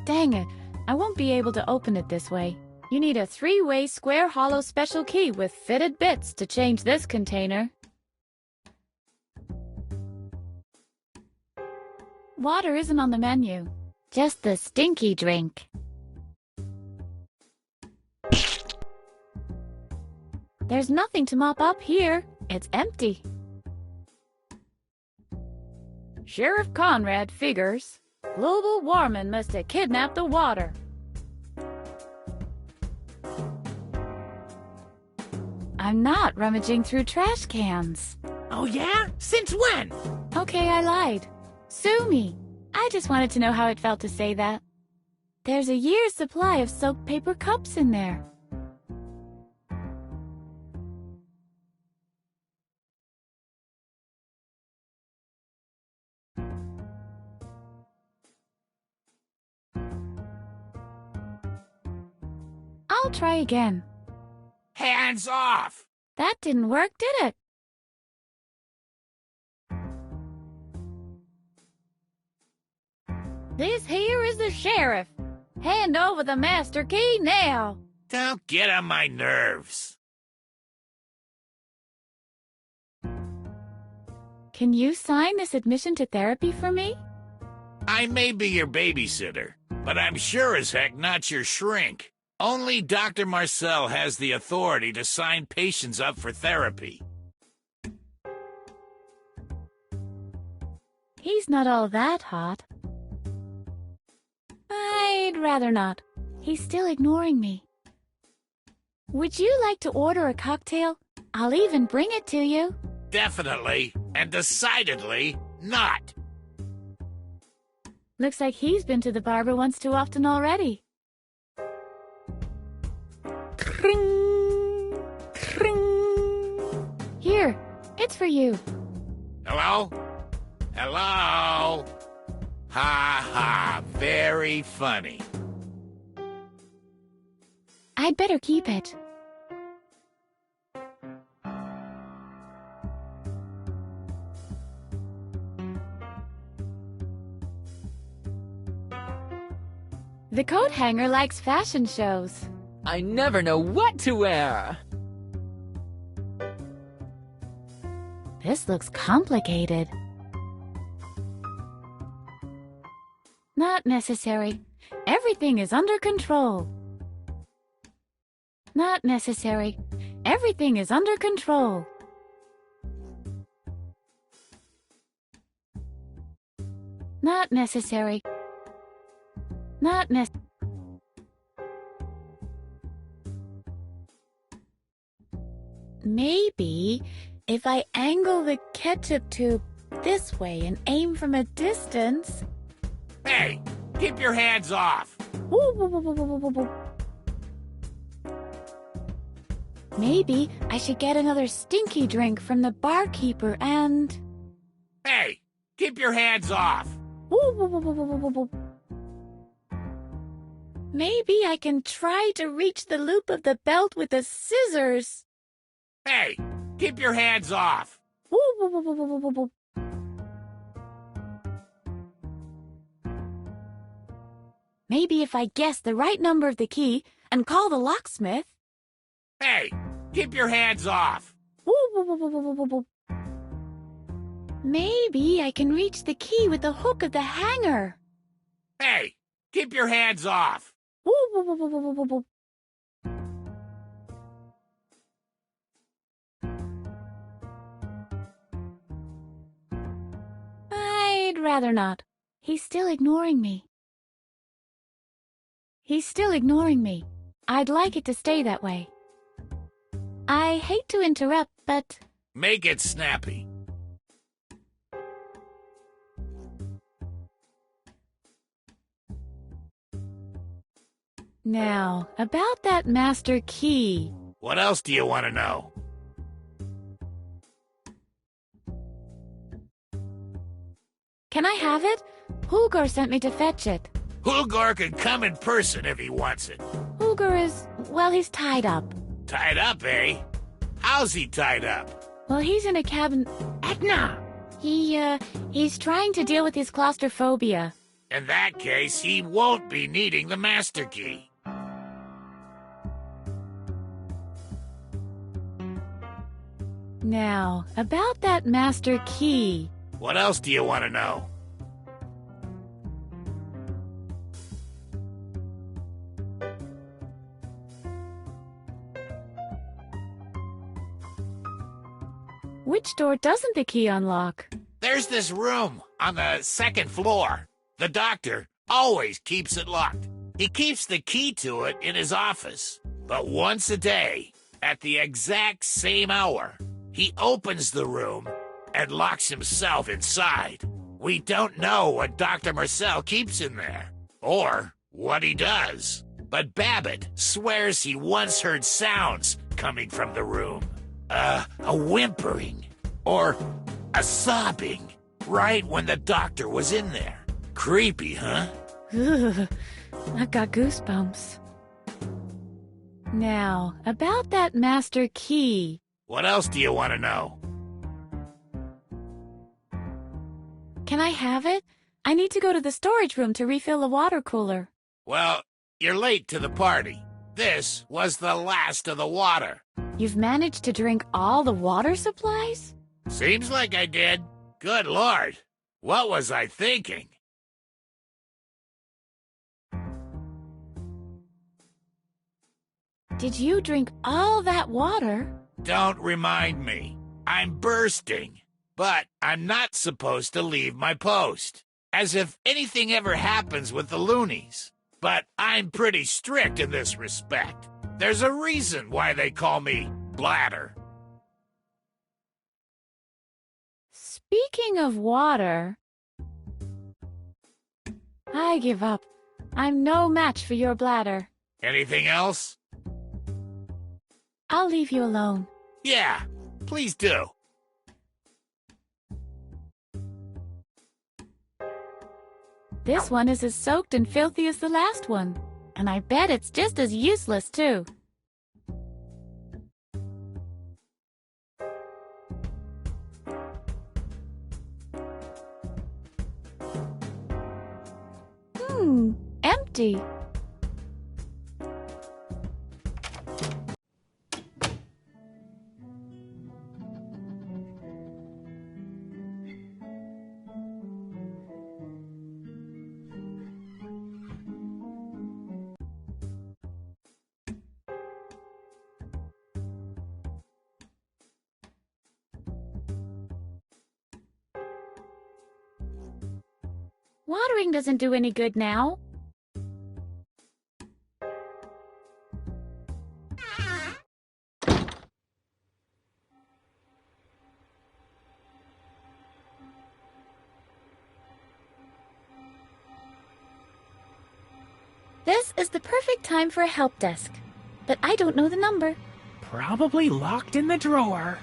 Dang it. I won't be able to open it this way. You need a 3-way square hollow special key with fitted bits to change this container. Water isn't on the menu. Just the stinky drink. There's nothing to mop up here. It's empty. Sheriff Conrad figures global warming must have kidnapped the water. I'm not rummaging through trash cans. Oh yeah? Since when? Okay, I lied. Sue me. I just wanted to know how it felt to say that. There's a year's supply of soaked paper cups in there. I'll try again. Hands off! That didn't work, did it? This here is the sheriff. Hand over the master key now. Don't get on my nerves. Can you sign this admission to therapy for me? I may be your babysitter, but I'm sure as heck not your shrink. Only Dr. Marcel has the authority to sign patients up for therapy. He's not all that hot. I'd rather not. He's still ignoring me. Would you like to order a cocktail? I'll even bring it to you. Definitely and decidedly not. Looks like he's been to the barber once too often already. Kring, kring. Here, it's for you. Hello? Hello? Ha ha, very funny. I'd better keep it. The coat hanger likes fashion shows. I never know what to wear. This looks complicated. Not necessary. Everything is under control. Not necessary. Everything is under control. Not necessary. Not necessary. Maybe if I angle the ketchup tube this way and aim from a distance. Hey, keep your hands off. Maybe I should get another stinky drink from the barkeeper and... Hey, keep your hands off. Maybe I can try to reach the loop of the belt with the scissors. Hey, keep your hands off. Maybe if I guess the right number of the key and call the locksmith. Hey, keep your hands off. Maybe I can reach the key with the hook of the hanger. Hey, keep your hands off. I'd rather not. He's still ignoring me. He's still ignoring me. I'd like it to stay that way. I hate to interrupt, but... Make it snappy. Now, about that master key. What else do you want to know? Can I have it? Hulgur sent me to fetch it. Hulgur can come in person if he wants it. Hulgur is... well, he's tied up. Tied up, eh? How's he tied up? Well, he's in a cabin... Edna! He's trying to deal with his claustrophobia. In that case, he won't be needing the master key. Now, about that master key. What else do you want to know? Which door doesn't the key unlock? There's this room on the second floor. The doctor always keeps it locked. He keeps the key to it in his office. But once a day, at the exact same hour, he opens the room and locks himself inside. We don't know what Dr. Marcel keeps in there, or what he does. But Babbitt swears he once heard sounds coming from the room. A whimpering, or a sobbing, right when the doctor was in there. Creepy, huh? Ugh, I've got goosebumps. Now, about that master key. What else do you want to know? Can I have it? I need to go to the storage room to refill the water cooler. Well, you're late to the party. This was the last of the water. You've managed to drink all the water supplies? Seems like I did. Good Lord. What was I thinking? Did you drink all that water? Don't remind me. I'm bursting. But I'm not supposed to leave my post. As if anything ever happens with the loonies. But I'm pretty strict in this respect. There's a reason why they call me Bladder. Speaking of water, I give up. I'm no match for your bladder. Anything else? I'll leave you alone. Yeah, please do. This one is as soaked and filthy as the last one, and I bet it's just as useless, too. Empty. Watering doesn't do any good now. This is the perfect time for a help desk, but I don't know the number. Probably locked in the drawer.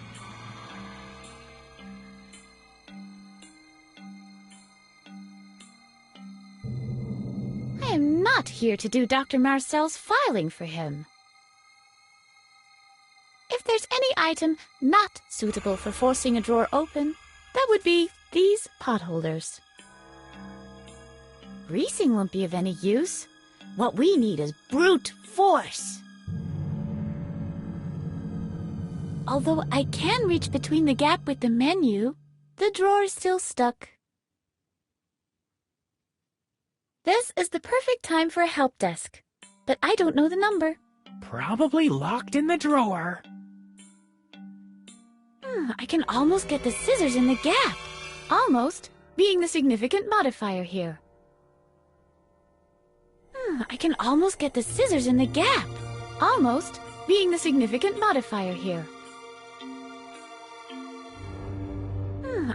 I am not here to do Dr. Marcel's filing for him. If there's any item not suitable for forcing a drawer open, that would be these potholders. Greasing won't be of any use. What we need is brute force. Although I can reach between the gap with the menu, the drawer is still stuck. This is the perfect time for a help desk, but I don't know the number. Probably locked in the drawer. I can almost get the scissors in the gap. Almost being the significant modifier here. I can almost get the scissors in the gap. Almost being the significant modifier here.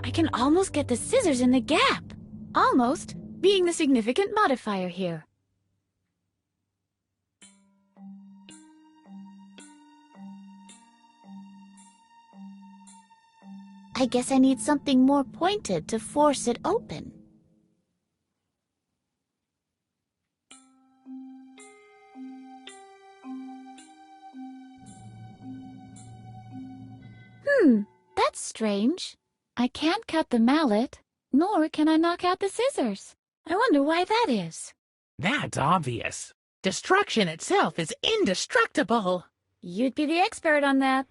I can almost get the scissors in the gap. Almost being the significant modifier here. I guess I need something more pointed to force it open. That's strange. I can't cut the mallet, nor can I knock out the scissors. I wonder why that is. That's obvious. Destruction itself is indestructible. You'd be the expert on that.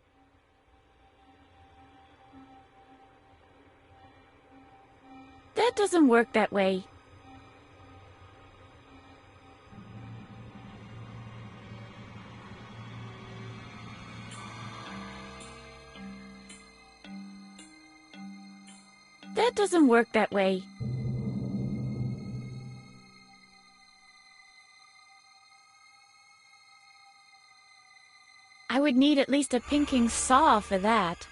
That doesn't work that way. That doesn't work that way. I would need at least a pinking saw for that.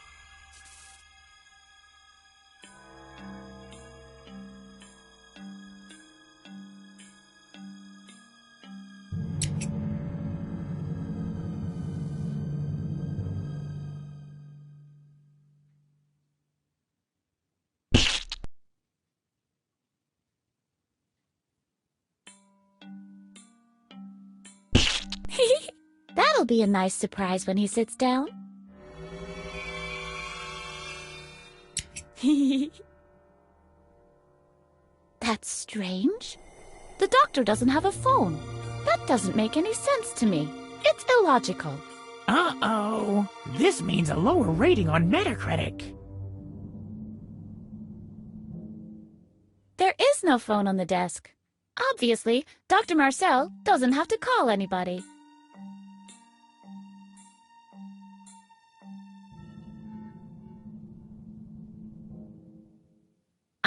That'll be a nice surprise when he sits down. That's strange. The doctor doesn't have a phone. That doesn't make any sense to me. It's illogical. Uh-oh. This means a lower rating on Metacritic. There is no phone on the desk. Obviously, Dr. Marcel doesn't have to call anybody.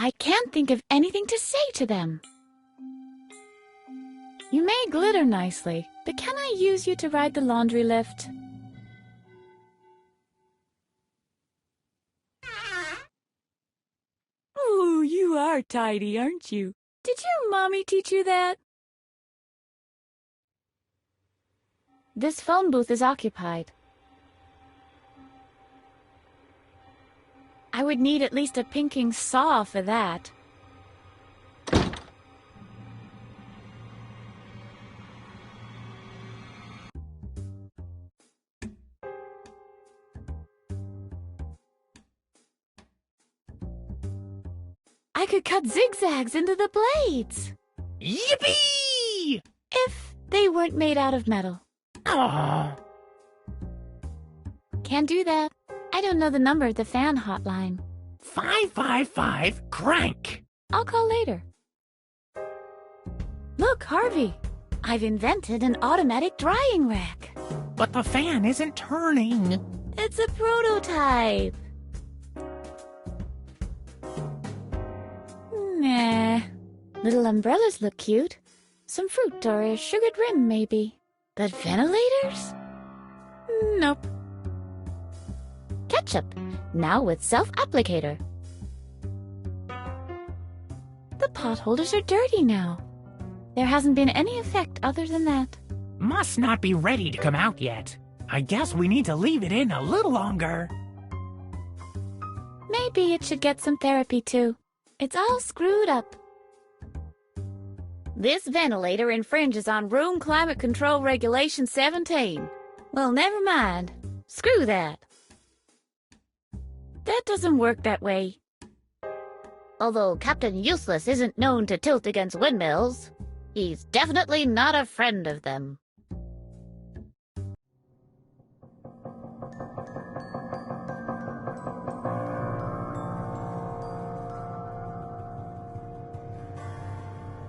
I can't think of anything to say to them. You may glitter nicely, but can I use you to ride the laundry lift? Ooh, you are tidy, aren't you? Did your mommy teach you that? This phone booth is occupied. I would need at least a pinking saw for that. I could cut zigzags into the blades. Yippee! If they weren't made out of metal. Aww. Can't do that. I don't know the number at the fan hotline. 555 crank. I'll call later. Look, Harvey. I've invented an automatic drying rack. But the fan isn't turning. It's a prototype. Nah. Little umbrellas look cute. Some fruit or a sugared rim, maybe. But ventilators? Nope. Ketchup, now with self-applicator. The potholders are dirty now. There hasn't been any effect other than that. Must not be ready to come out yet. I guess we need to leave it in a little longer. Maybe it should get some therapy too. It's all screwed up. This ventilator infringes on Room Climate Control Regulation 17. Well, never mind. Screw that. That doesn't work that way. Although Captain Useless isn't known to tilt against windmills, he's definitely not a friend of them.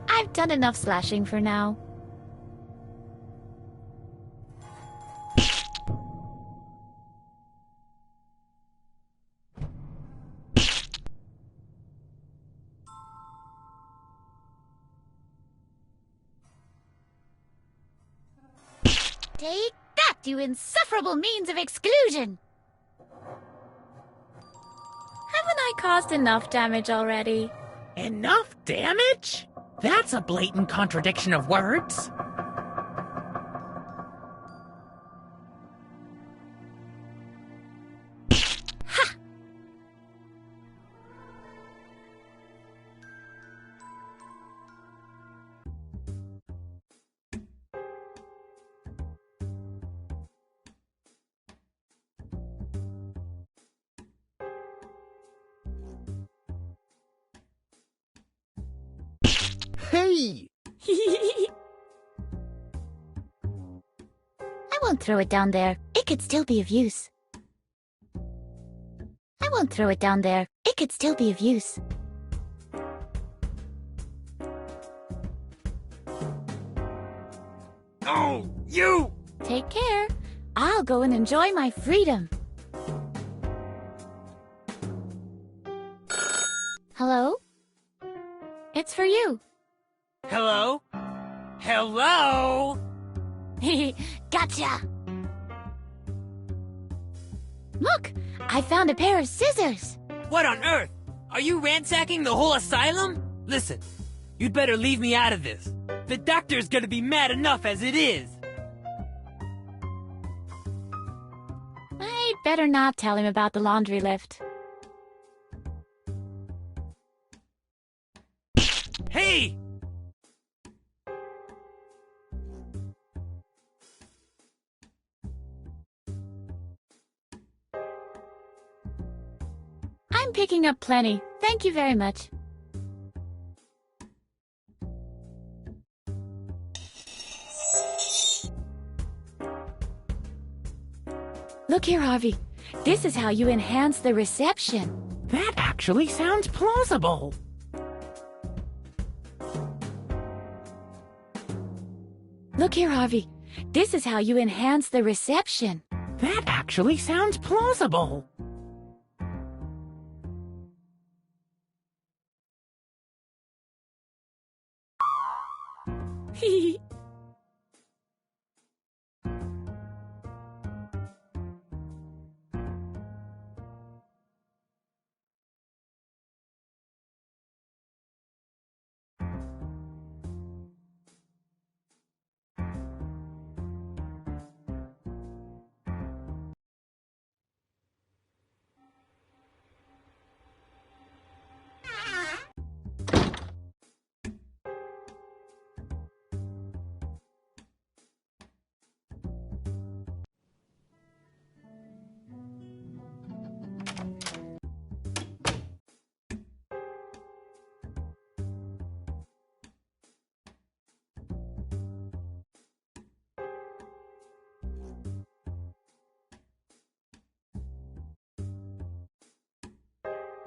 I've done enough slashing for now. Take that, you insufferable means of exclusion! Haven't I caused enough damage already? Enough damage? That's a blatant contradiction of words. Ha! Hey! I won't throw it down there. It could still be of use. I won't throw it down there. It could still be of use. Oh, you! Take care. I'll go and enjoy my freedom. Hello? It's for you. Hello? Hello? Gotcha! Look! I found a pair of scissors! What on earth? Are you ransacking the whole asylum? Listen, you'd better leave me out of this. The doctor's gonna be mad enough as it is. I'd better not tell him about the laundry lift. Hey! I'm picking up plenty. Thank you very much. Look here, Harvey. This is how you enhance the reception. That actually sounds plausible. Look here, Harvey. This is how you enhance the reception. That actually sounds plausible.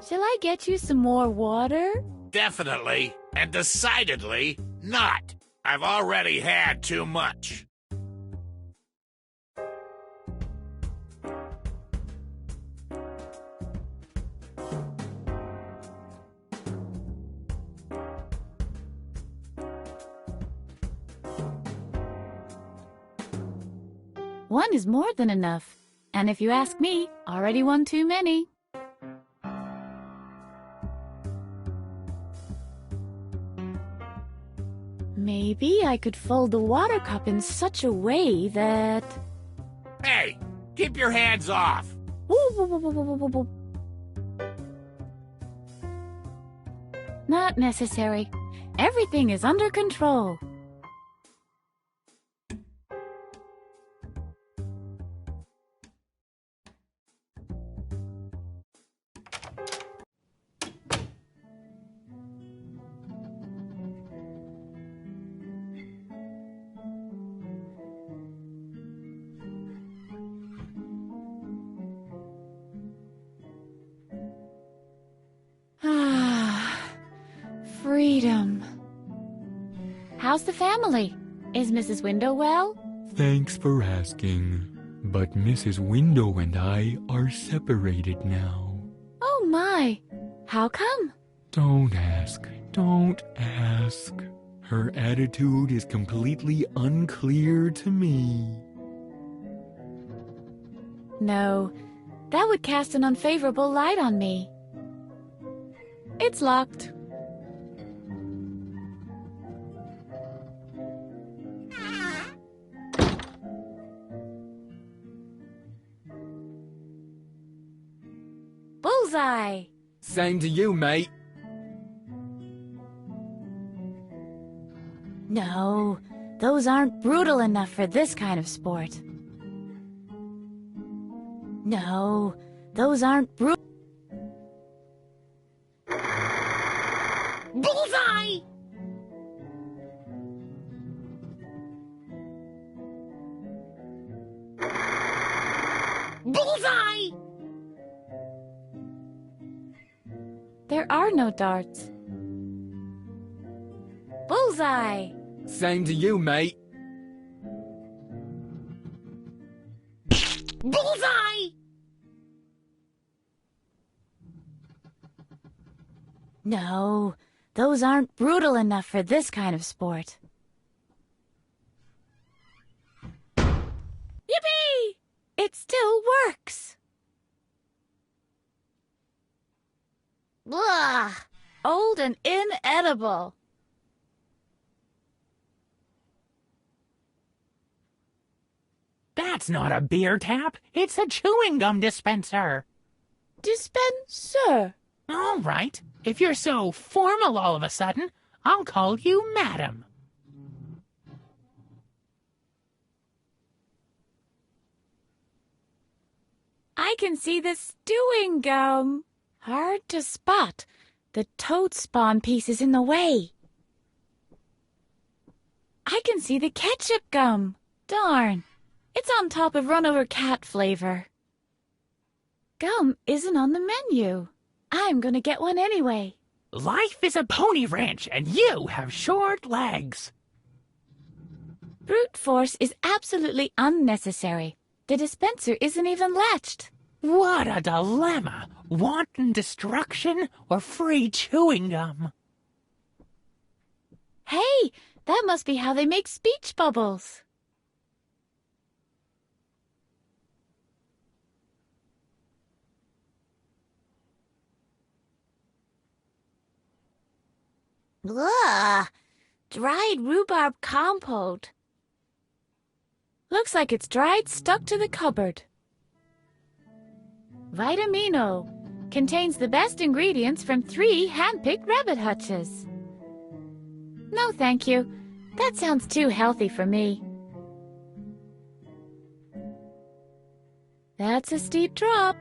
Shall I get you some more water? Definitely and decidedly not. I've already had too much. One is more than enough. And if you ask me, already one too many. Maybe I could fold the water cup in such a way that... Hey, keep your hands off. Not necessary. Everything is under control. Freedom. How's the family? Is Mrs. Window well? Thanks for asking. But Mrs. Window and I are separated now. Oh my! How come? Don't ask. Don't ask. Her attitude is completely unclear to me. No, that would cast an unfavorable light on me. It's locked. Bullseye! Same to you, mate. No, those aren't brutal enough for this kind of sport. No, those aren't brutal. Bullseye! Bullseye! There are no darts. Bullseye! Same to you, mate. Bullseye! No, those aren't brutal enough for this kind of sport. Yippee! It still works! Blah! Old and inedible. That's not a beer tap. It's a chewing gum dispenser. Dispenser? All right. If you're so formal all of a sudden, I'll call you Madam. I can see the stewing gum. Hard to spot. The toad spawn piece is in the way. I can see the ketchup gum. Darn. It's on top of run-over cat flavor. Gum isn't on the menu. I'm gonna get one anyway. Life is a pony ranch, and you have short legs. Brute force is absolutely unnecessary. The dispenser isn't even latched. What a dilemma. Wanton destruction or free chewing gum? Hey, That must be how they make speech bubbles. Ugh! Dried rhubarb compote. Looks like it's dried, stuck to the cupboard. Vitamino. Contains the best ingredients from 3 hand-picked rabbit hutches. No, thank you. That sounds too healthy for me. That's a steep drop.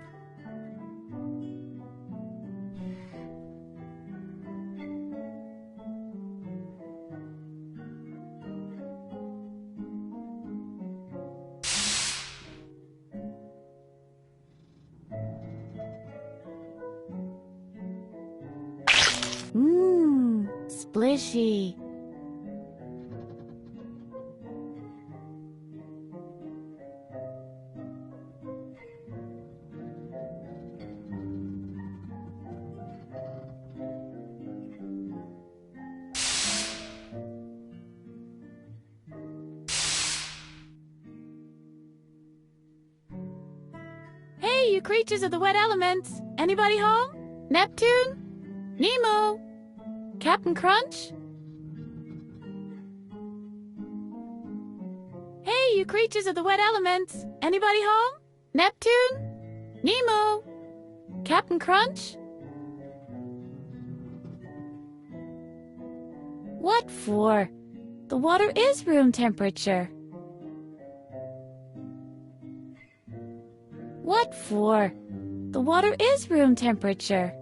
Splishy. Hey, you creatures of the wet elements! Anybody home? Neptune? Nemo? Captain Crunch? Hey, you creatures of the wet elements! Anybody home? Neptune? Nemo? Captain Crunch? What for? The water is room temperature. What for? The water is room temperature.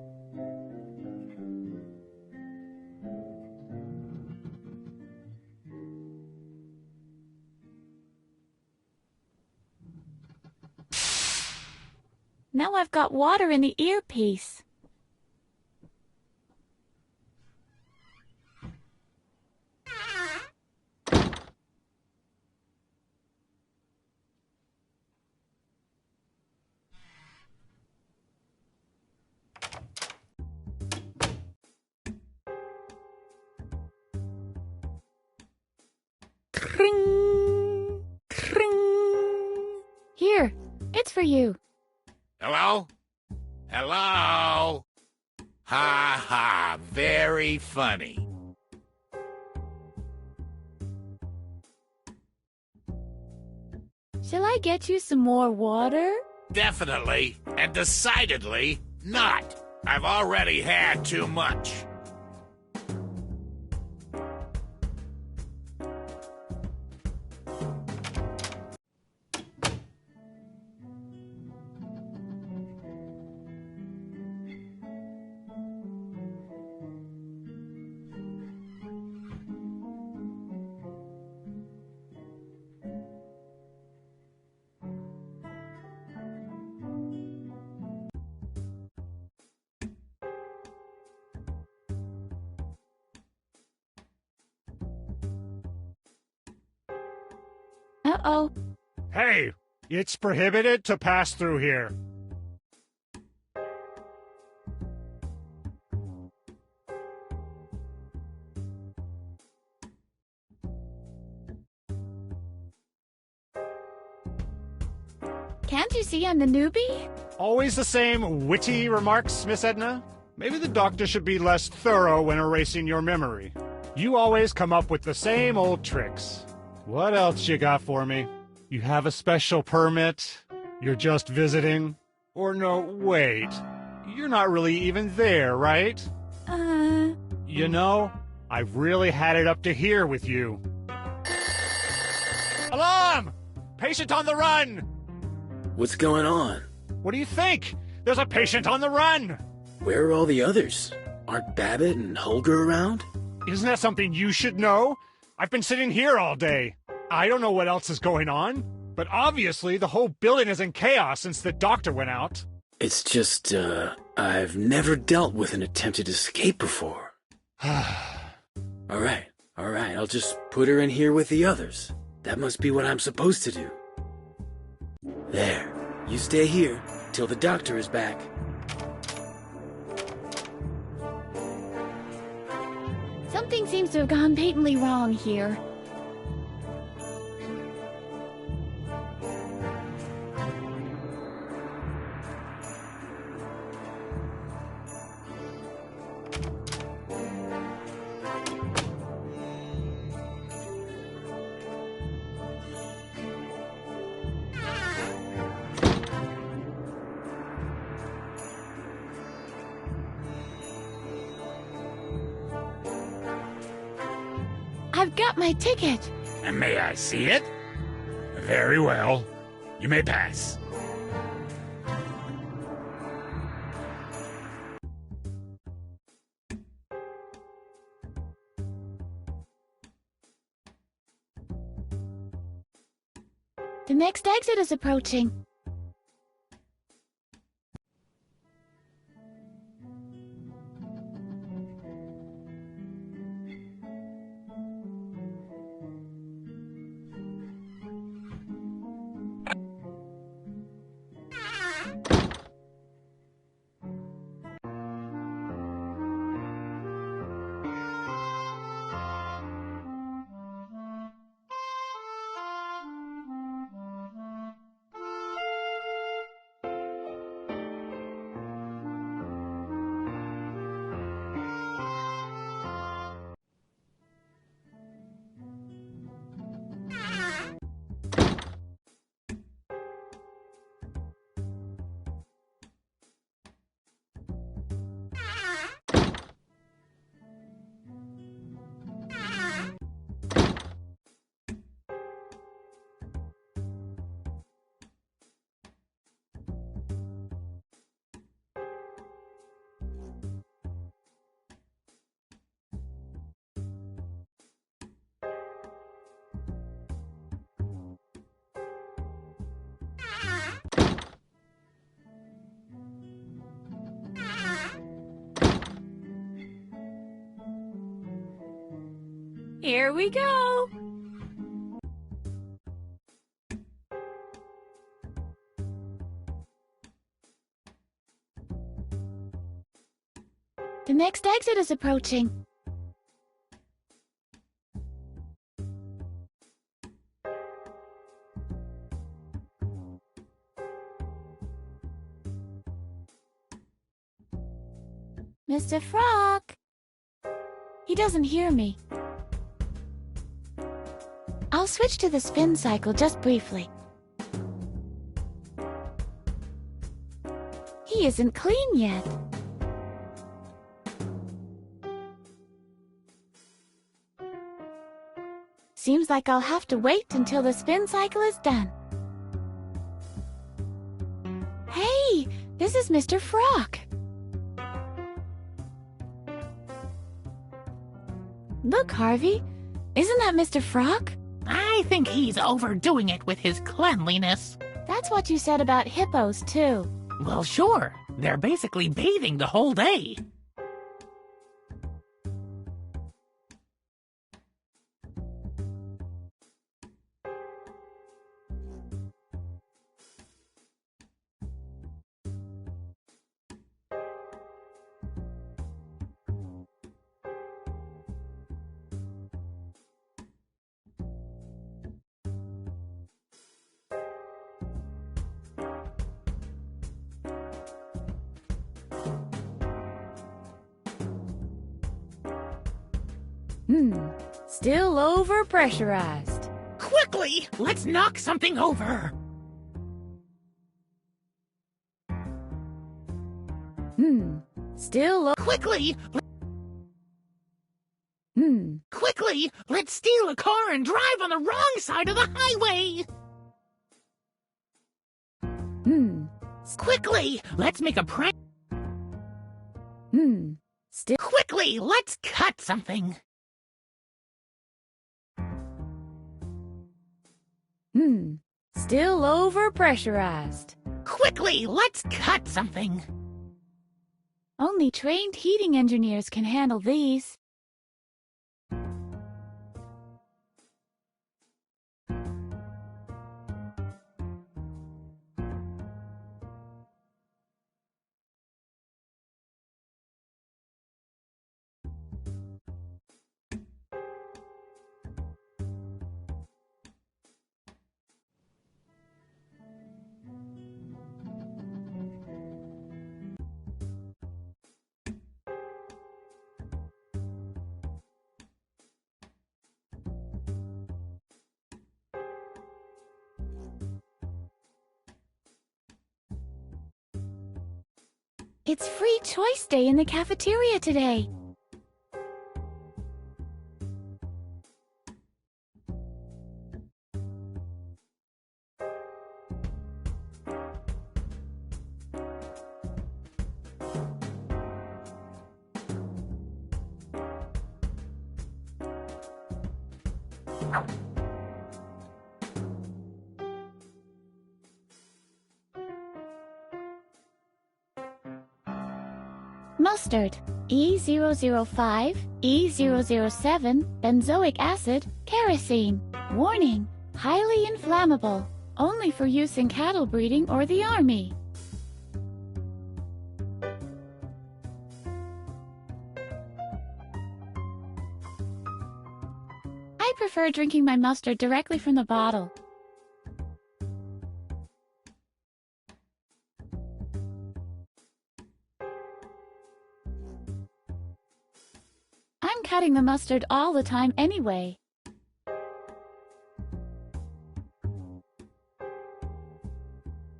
Now I've got water in the earpiece. Kring, kring. Here, it's for you. Hello? Hello? Ha ha, very funny. Shall I get you some more water? Definitely and decidedly not. I've already had too much. Uh-oh. Hey, it's prohibited to pass through here. Can't you see I'm the newbie? Always the same witty remarks, Miss Edna? Maybe the doctor should be less thorough when erasing your memory. You always come up with the same old tricks. What else you got for me? You have a special permit? You're just visiting? Or no, wait. You're not really even there, right? You know, I've really had it up to here with you. Alarm! Patient on the run! What's going on? What do you think? There's a patient on the run! Where are all the others? Aren't Babbitt and Holger around? Isn't that something you should know? I've been sitting here all day. I don't know what else is going on, but obviously the whole building is in chaos since the doctor went out. It's just, I've never dealt with an attempted escape before. Alright, I'll just put her in here with the others. That must be what I'm supposed to do. There, you stay here till the doctor is back. Something seems to have gone patently wrong here. I've got my ticket. And may I see it? Very well. You may pass. The next exit is approaching. Here we go! The next exit is approaching. Mr. Frog! He doesn't hear me. I'll switch to the spin cycle just briefly. He isn't clean yet. Seems like I'll have to wait until the spin cycle is done. Hey, this is Mr. Frog. Look, Harvey. Isn't that Mr. Frog? I think he's overdoing it with his cleanliness. That's what you said about hippos, too. Well, sure. They're basically bathing the whole day. Still overpressurized. Quickly! Let's knock something over! Still Quickly! Quickly! Let's steal a car and drive on the wrong side of the highway! Quickly! Let's make a prank! Still Quickly! Let's cut something! Still overpressurized. Quickly! Let's cut something! Only trained heating engineers can handle these. It's free choice day in the cafeteria today. Mustard, E005, E007, benzoic acid, kerosene. Warning, highly inflammable, only for use in cattle breeding or the army. I prefer drinking my mustard directly from the bottle. I'm cutting the mustard all the time anyway.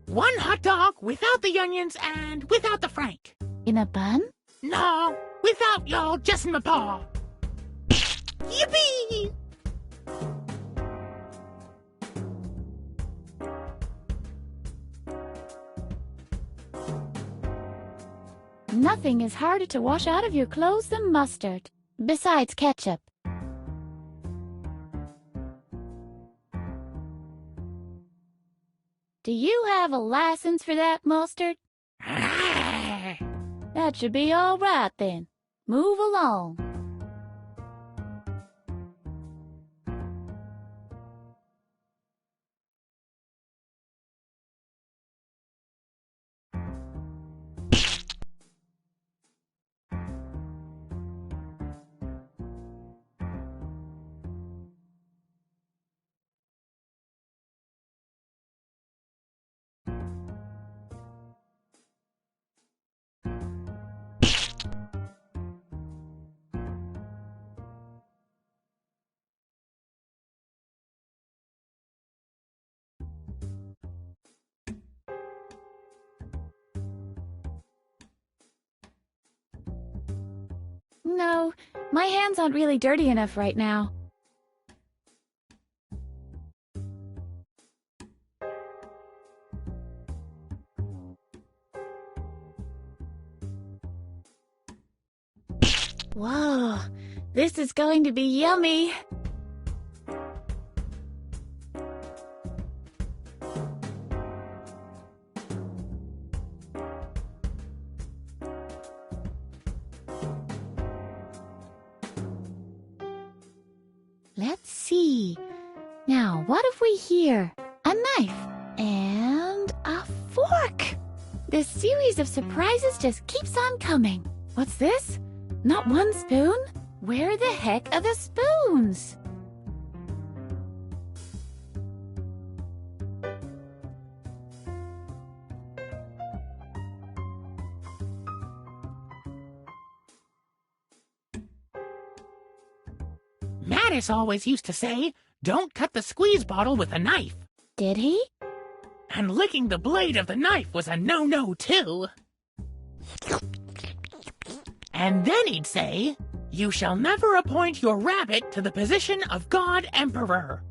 One hot dog without the onions and without the frank. In a bun? No, without y'all, just my paw. Yippee! Nothing is harder to wash out of your clothes than mustard, besides ketchup. Do you have a license for that mustard? That should be all right then. Move along. No, my hands aren't really dirty enough right now. Whoa, this is going to be yummy. Let's see. Now, what have we here? A knife and a fork. This series of surprises just keeps on coming. What's this? Not one spoon? Where the heck are the spoons? Mattis always used to say, don't cut the squeeze bottle with a knife. Did he? And licking the blade of the knife was a no-no too. And then he'd say, you shall never appoint your rabbit to the position of God Emperor.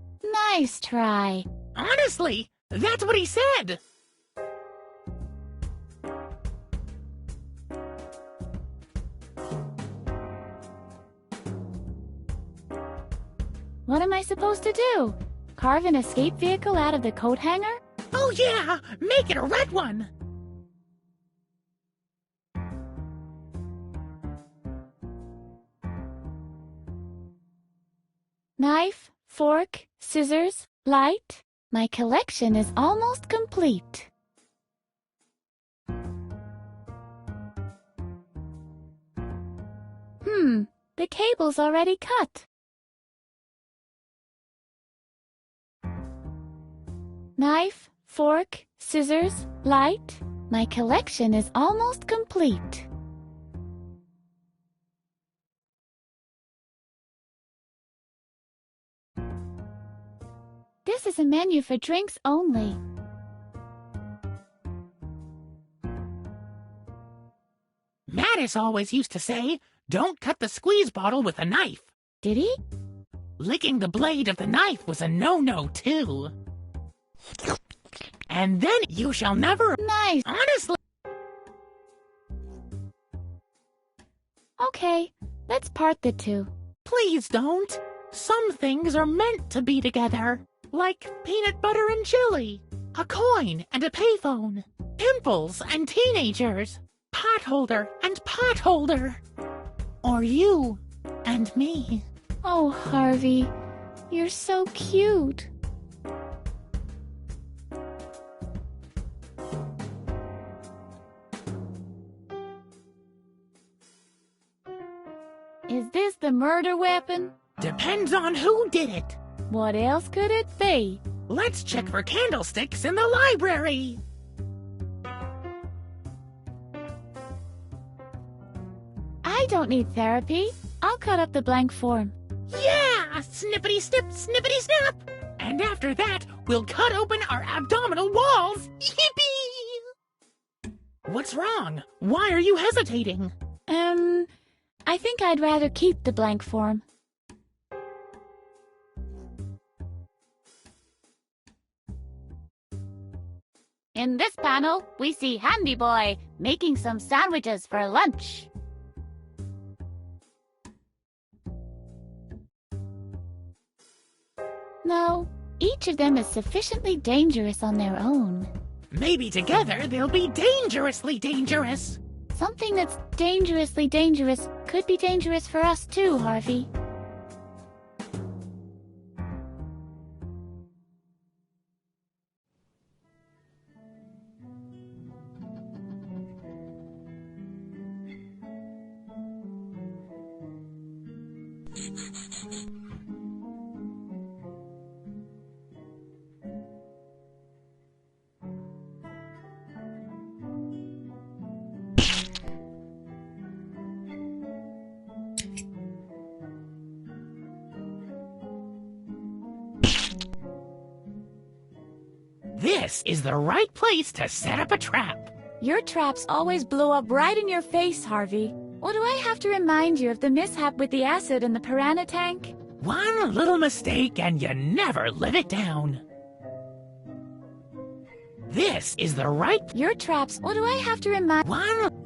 Nice try. Honestly, that's what he said. What am I supposed to do? Carve an escape vehicle out of the coat hanger? Oh yeah, make it a red one. Knife, fork, scissors, light. My collection is almost complete. The cable's already cut. Knife, fork, scissors, light. My collection is almost complete. This is a menu for drinks only. Gladys always used to say, don't cut the squeeze bottle with a knife. Did he? Licking the blade of the knife was a no-no, too. And then you shall never... Nice. Honestly... Okay, let's part the two. Please don't. Some things are meant to be together. Like peanut butter and chili. A coin and a payphone. Pimples and teenagers. Potholder and potholder. Or you and me. Oh, Harvey, you're so cute. Is this the murder weapon? Depends on who did it. What else could it be? Let's check for candlesticks in the library. I don't need therapy. I'll cut up the blank form. Yeah! Snippity snip, snippity snap! And after that, we'll cut open our abdominal walls. Yippee! What's wrong? Why are you hesitating? I think I'd rather keep the blank form. In this panel, we see Handy Boy making some sandwiches for lunch. No, each of them is sufficiently dangerous on their own. Maybe together they'll be dangerously dangerous. Something that's dangerously dangerous could be dangerous for us too, Harvey. This is the right place to set up a trap. Your traps always blow up right in your face, Harvey. Or do I have to remind you of the mishap with the acid in the piranha tank? One little mistake and you never live it down. This is the right... Your traps, or do I have to remind... One...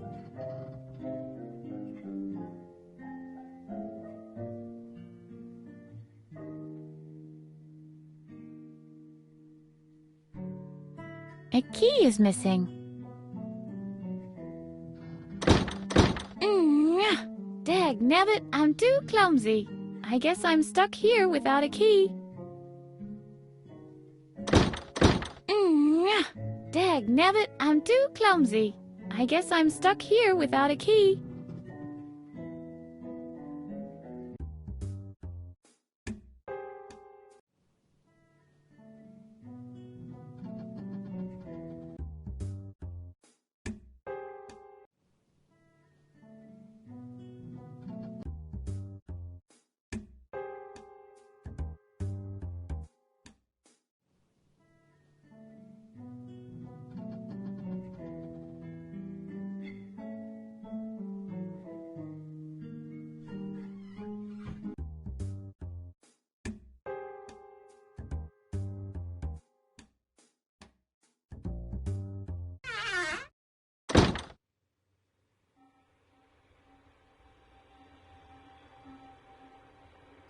A key is missing. Dagnabbit, I'm too clumsy. I guess I'm stuck here without a key. Dagnabbit, I'm too clumsy. I guess I'm stuck here without a key.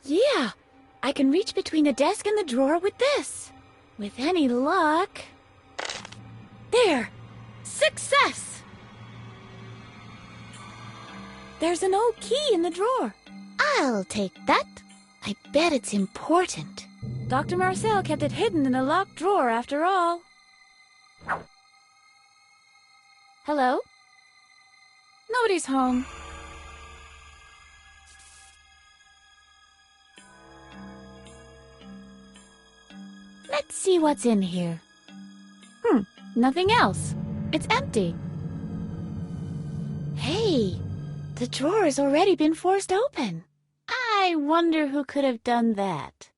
Yeah, I can reach between the desk and the drawer with this. With any luck... There! Success! There's an old key in the drawer. I'll take that. I bet it's important. Dr. Marcel kept it hidden in a locked drawer after all. Hello? Nobody's home. Let's see what's in here. Nothing else. It's empty. Hey, the drawer has already been forced open. I wonder who could have done that.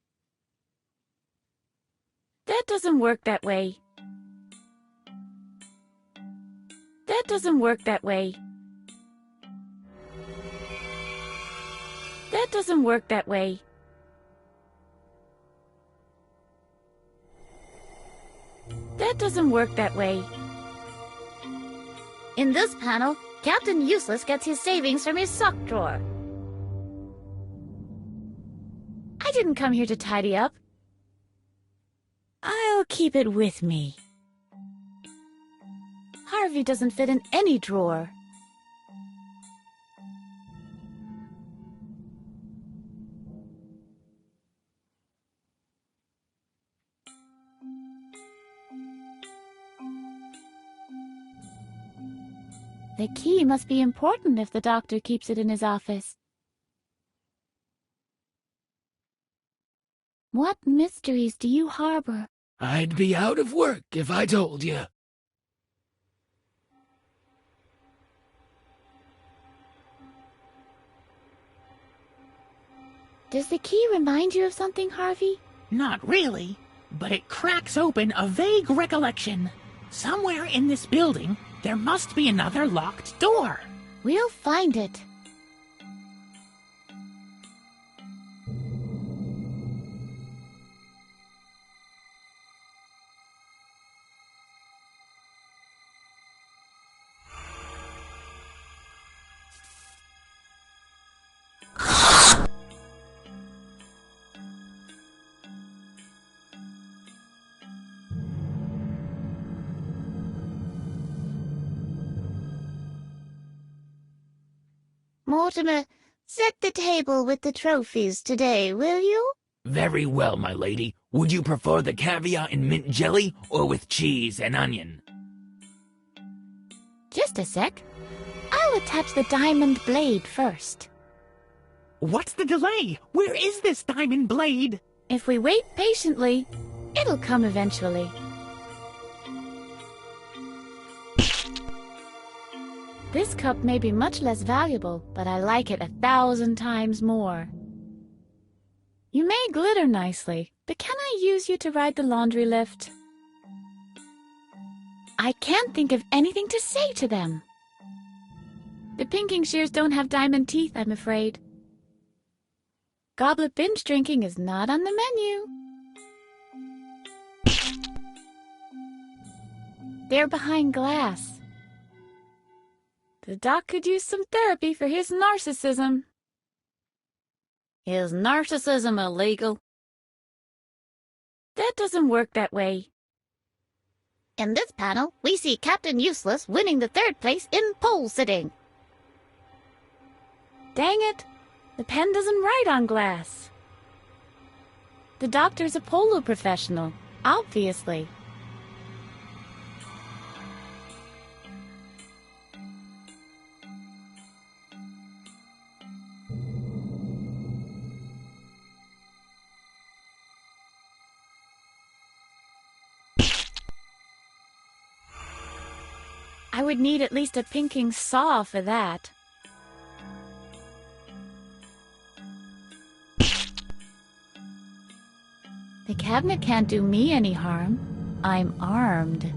That doesn't work that way. That doesn't work that way. That doesn't work that way. That doesn't work that way. In this panel, Captain Useless gets his savings from his sock drawer. I didn't come here to tidy up. I'll keep it with me. Harvey doesn't fit in any drawer. The key must be important if the doctor keeps it in his office. What mysteries do you harbor? I'd be out of work if I told you. Does the key remind you of something, Harvey? Not really, but it cracks open a vague recollection. Somewhere in this building, there must be another locked door. We'll find it. Mortimer, set the table with the trophies today, will you? Very well, my lady. Would you prefer the caviar and mint jelly, or with cheese and onion? Just a sec. I'll attach the diamond blade first. What's the delay? Where is this diamond blade? If we wait patiently, it'll come eventually. This cup may be much less valuable, but I like it 1,000 times more. You may glitter nicely, but can I use you to ride the laundry lift? I can't think of anything to say to them. The pinking shears don't have diamond teeth, I'm afraid. Goblet binge drinking is not on the menu. They're behind glass. The doc could use some therapy for his narcissism. Is narcissism illegal? That doesn't work that way. In this panel, we see Captain Useless winning the 3rd place in pole sitting. Dang it! The pen doesn't write on glass. The doctor's a polo professional, obviously. I would need at least a pinking saw for that. The cabinet can't do me any harm. I'm armed.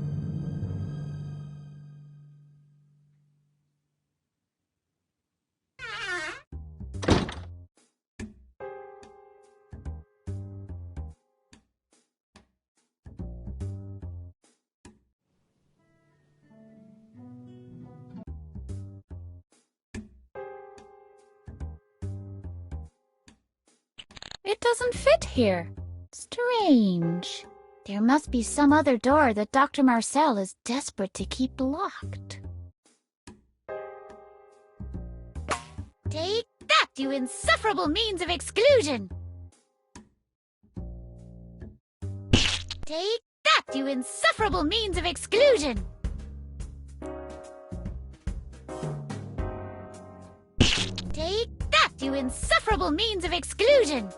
It doesn't fit here. Strange. There must be some other door that Dr. Marcel is desperate to keep locked. Take that, you insufferable means of exclusion! Take that, you insufferable means of exclusion! Take that, you insufferable means of exclusion!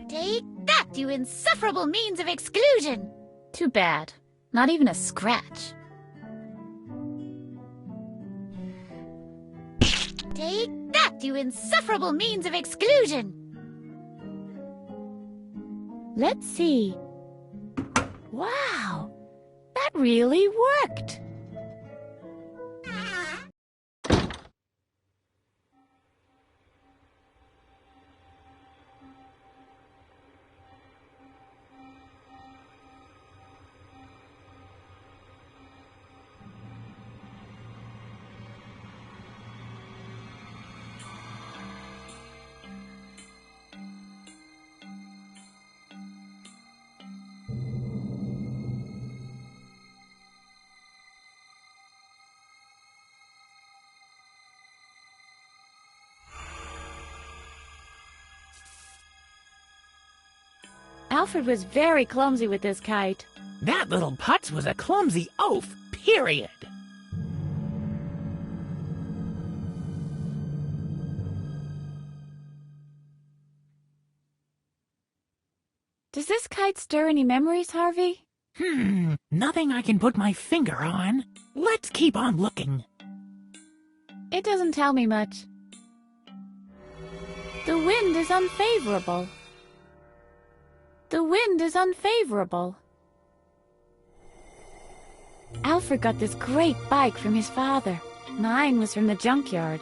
Take that, you insufferable means of exclusion! Too bad. Not even a scratch. Take that, you insufferable means of exclusion! Let's see. Wow! That really worked! Alfred was very clumsy with this kite. That little putz was a clumsy oaf, period. Does this kite stir any memories, Harvey? Nothing I can put my finger on. Let's keep on looking. It doesn't tell me much. The wind is unfavorable. The wind is unfavorable. Alfred got this great bike from his father. Mine was from the junkyard.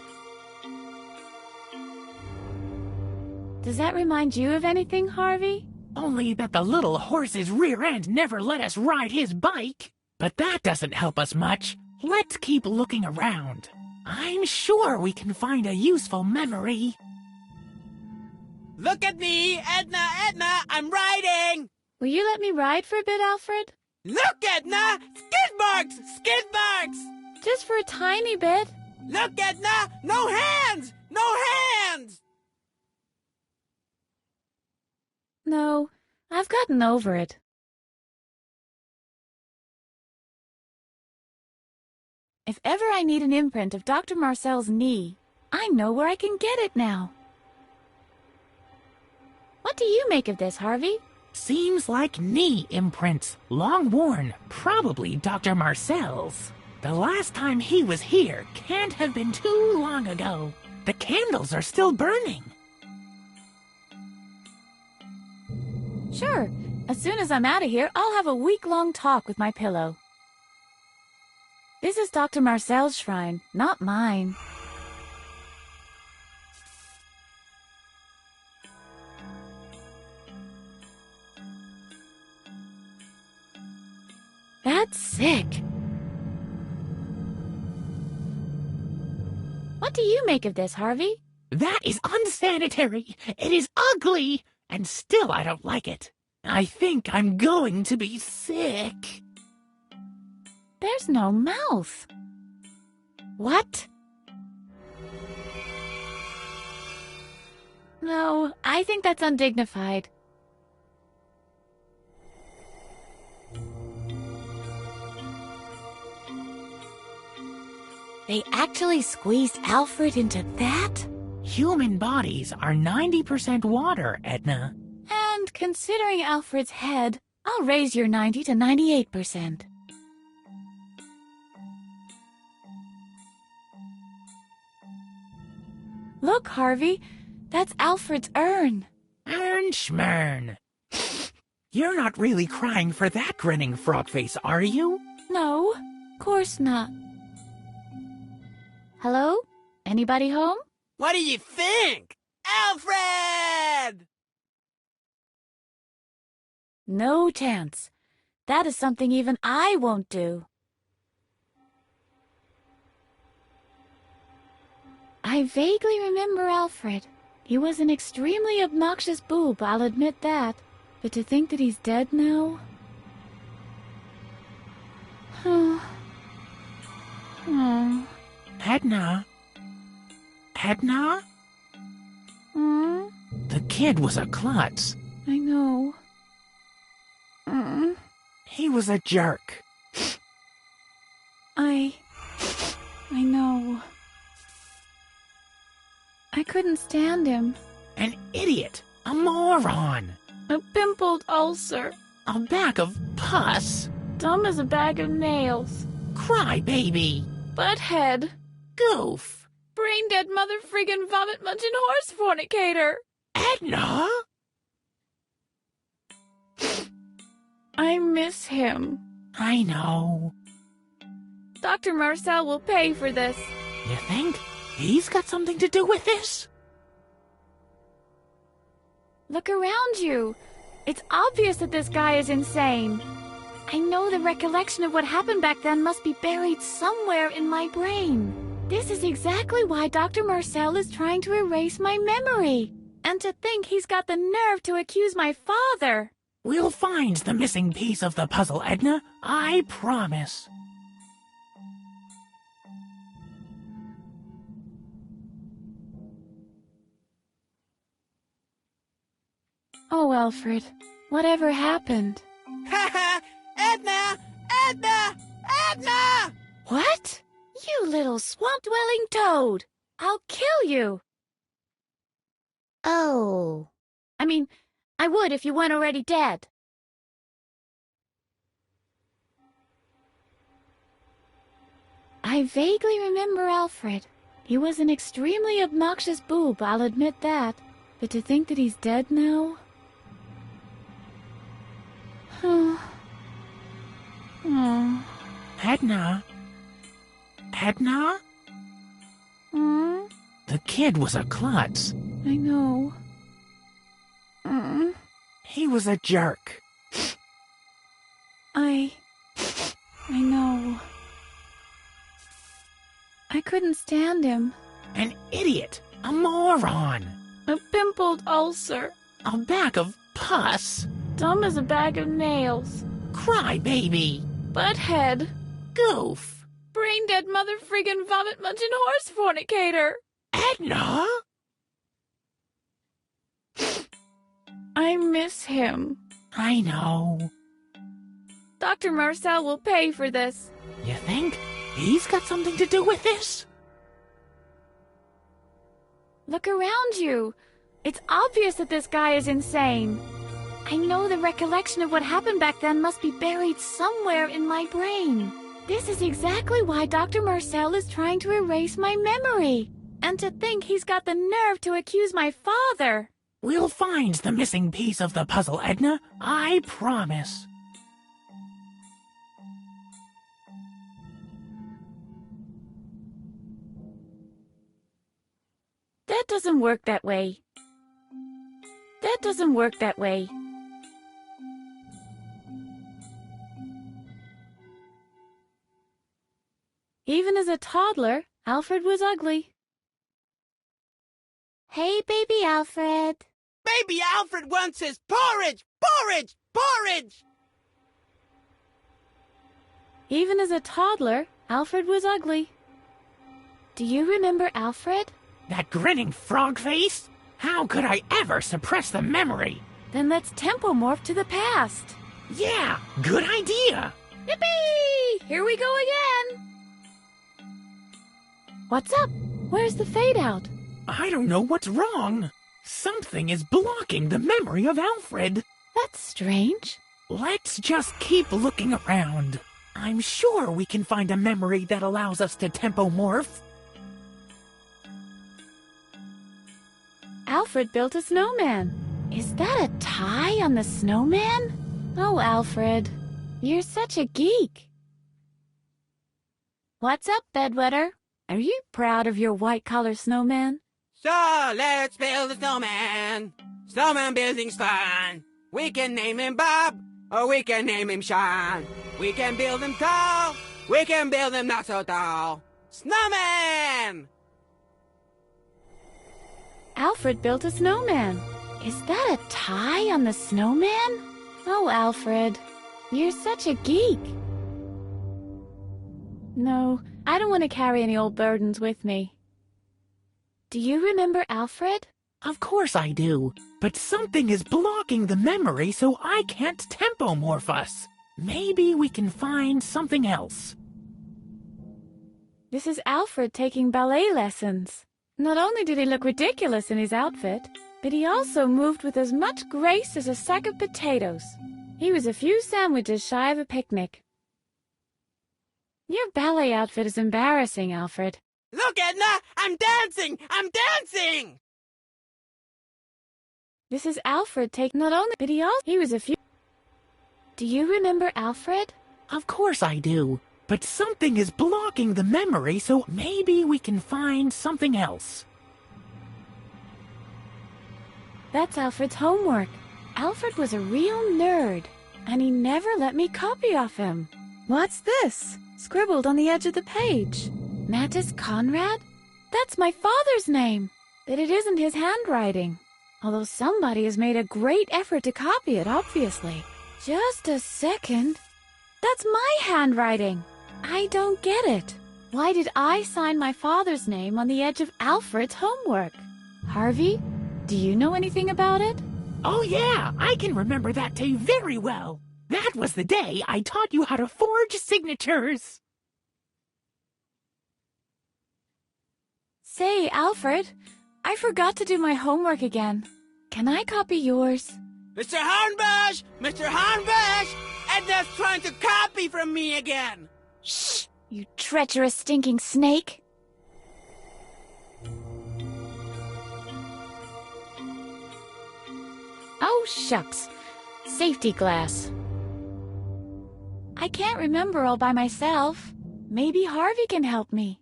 Does that remind you of anything, Harvey? Only that the little horse's rear end never let us ride his bike. But that doesn't help us much. Let's keep looking around. I'm sure we can find a useful memory. Look at me, Edna, Edna, I'm riding! Will you let me ride for a bit, Alfred? Look, Edna! Skid marks! Skid marks! Just for a tiny bit. Look, Edna! No hands! No hands! No, I've gotten over it. If ever I need an imprint of Dr. Marcel's knee, I know where I can get it now. What do you make of this, Harvey? Seems like knee imprints, long worn, probably Dr. Marcel's. The last time he was here can't have been too long ago. The candles are still burning. Sure. As soon as I'm out of here, I'll have a week-long talk with my pillow. This is Dr. Marcel's shrine, not mine. That's sick. What do you make of this, Harvey? That is unsanitary. It is ugly. And still I don't like it. I think I'm going to be sick. There's no mouth. What? No, I think that's undignified. They actually squeezed Alfred into that? Human bodies are 90% water, Edna. And considering Alfred's head, I'll raise your 90 to 98%. Look, Harvey, that's Alfred's urn. Urn schmurn. You're not really crying for that grinning frog face, are you? No, course not. Hello? Anybody home? What do you think? Alfred! No chance. That is something even I won't do. I vaguely remember Alfred. He was an extremely obnoxious boob, I'll admit that. But to think that he's dead now? Oh. Edna? Edna? The kid was a klutz. I know. He was a jerk. I know. I couldn't stand him. An idiot. A moron. A pimpled ulcer. A bag of pus? Dumb as a bag of nails. Cry baby. Butthead. Goof. Brain dead mother friggin' vomit munching horse fornicator. Edna? I miss him. I know. Dr. Marcel will pay for this. You think he's got something to do with this? Look around you. It's obvious that this guy is insane. I know the recollection of what happened back then must be buried somewhere in my brain. This is exactly why Dr. Marcel is trying to erase my memory. And to think he's got the nerve to accuse my father. We'll find the missing piece of the puzzle, Edna. I promise. Oh, Alfred, whatever happened? Edna! Edna! Edna! What? You little swamp-dwelling toad! I'll kill you! Oh. I mean, I would if you weren't already dead. I vaguely remember Alfred. He was an extremely obnoxious boob, I'll admit that. But to think that he's dead now? Edna? Edna? The kid was a klutz. I know. He was a jerk. I know. I couldn't stand him. An idiot. A moron. A pimpled ulcer. A bag of pus. Dumb as a bag of nails. Cry baby. Butthead. Goof. Brain dead mother friggin' vomit munching horse fornicator. Edna? I miss him. I know. Dr. Marcel will pay for this. You think he's got something to do with this? Look around you. It's obvious that this guy is insane. I know the recollection of what happened back then must be buried somewhere in my brain. This is exactly why Dr. Marcel is trying to erase my memory. And to think he's got the nerve to accuse my father. We'll find the missing piece of the puzzle, Edna. I promise. That doesn't work that way. That doesn't work that way. Even as a toddler, Alfred was ugly. Hey, baby Alfred. Baby Alfred wants his porridge! Porridge! Porridge! Even as a toddler, Alfred was ugly. Do you remember Alfred? That grinning frog face? How could I ever suppress the memory? Then let's tempomorph to the past. Yeah, good idea. Yippee! Here we go again. What's up? Where's the fade out? I don't know what's wrong. Something is blocking the memory of Alfred. That's strange. Let's just keep looking around. I'm sure we can find a memory that allows us to tempomorph. Alfred built a snowman. Is that a tie on the snowman? Oh, Alfred, you're such a geek. What's up, bedwetter? Are you proud of your white-collar snowman? So, let's build a snowman. Snowman building's fun. We can name him Bob, or we can name him Sean. We can build him tall, we can build him not so tall. Snowman! Alfred built a snowman. Is that a tie on the snowman? Oh, Alfred, you're such a geek. No, I don't want to carry any old burdens with me. Do you remember Alfred? Of course I do, but something is blocking the memory so I can't tempomorph us. Maybe we can find something else. This is Alfred taking ballet lessons. Not only did he look ridiculous in his outfit, but he also moved with as much grace as a sack of potatoes. He was a few sandwiches shy of a picnic. Your ballet outfit is embarrassing, Alfred. Look, Edna! I'm dancing! I'm dancing! This is Alfred take not only, but he was a few... Do you remember Alfred? Of course I do. But something is blocking the memory, so maybe we can find something else. That's Alfred's homework. Alfred was a real nerd, and he never let me copy off him. What's this? Scribbled on the edge of the page. Mattis Conrad? That's my father's name, but it isn't his handwriting. Although somebody has made a great effort to copy it, obviously. Just a second. That's my handwriting. I don't get it. Why did I sign my father's name on the edge of Alfred's homework? Harvey, do you know anything about it? Oh yeah, I can remember that day very well. That was the day I taught you how to forge signatures. Say, Alfred, I forgot to do my homework again. Can I copy yours? Mr. Hornbush! Mr. Hornbush! Edna's trying to copy from me again! Shh! You treacherous, stinking snake! Oh, shucks. Safety glass. I can't remember all by myself. Maybe Harvey can help me.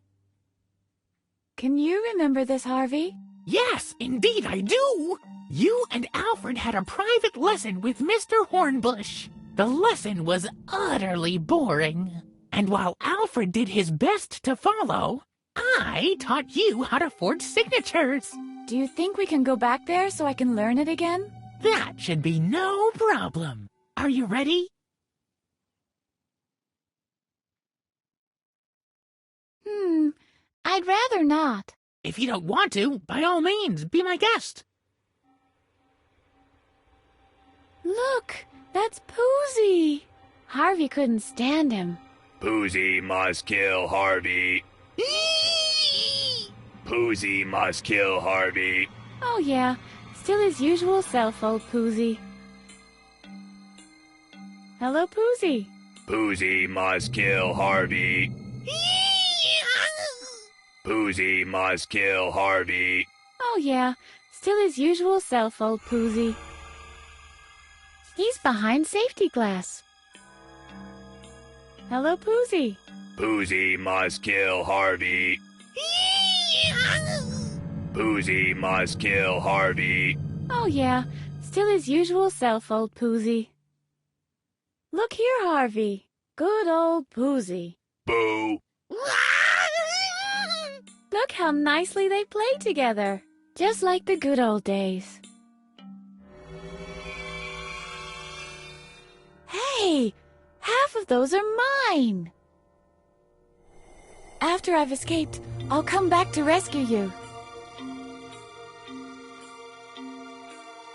Can you remember this, Harvey? Yes, indeed I do! You and Alfred had a private lesson with Mr. Hornbush. The lesson was utterly boring. And while Alfred did his best to follow, I taught you how to forge signatures. Do you think we can go back there so I can learn it again? That should be no problem. Are you ready? I'd rather not. If you don't want to, by all means, be my guest. Look, that's Poozy. Harvey couldn't stand him. Poozy must kill Harvey. Poozy must kill Harvey. Oh yeah, still his usual self, old Poozy. Hello, Poozy. Poozy must kill Harvey. Poozy must kill Harvey. Oh yeah, still his usual self, old Poozy. He's behind safety glass. Hello, Poozy. Poozy must kill Harvey. Poozy must kill Harvey. Oh yeah, still his usual self, old Poozy. Look here, Harvey. Good old Poozy. Boo. Look how nicely they play together, just like the good old days. Hey, half of those are mine. After I've escaped, I'll come back to rescue you.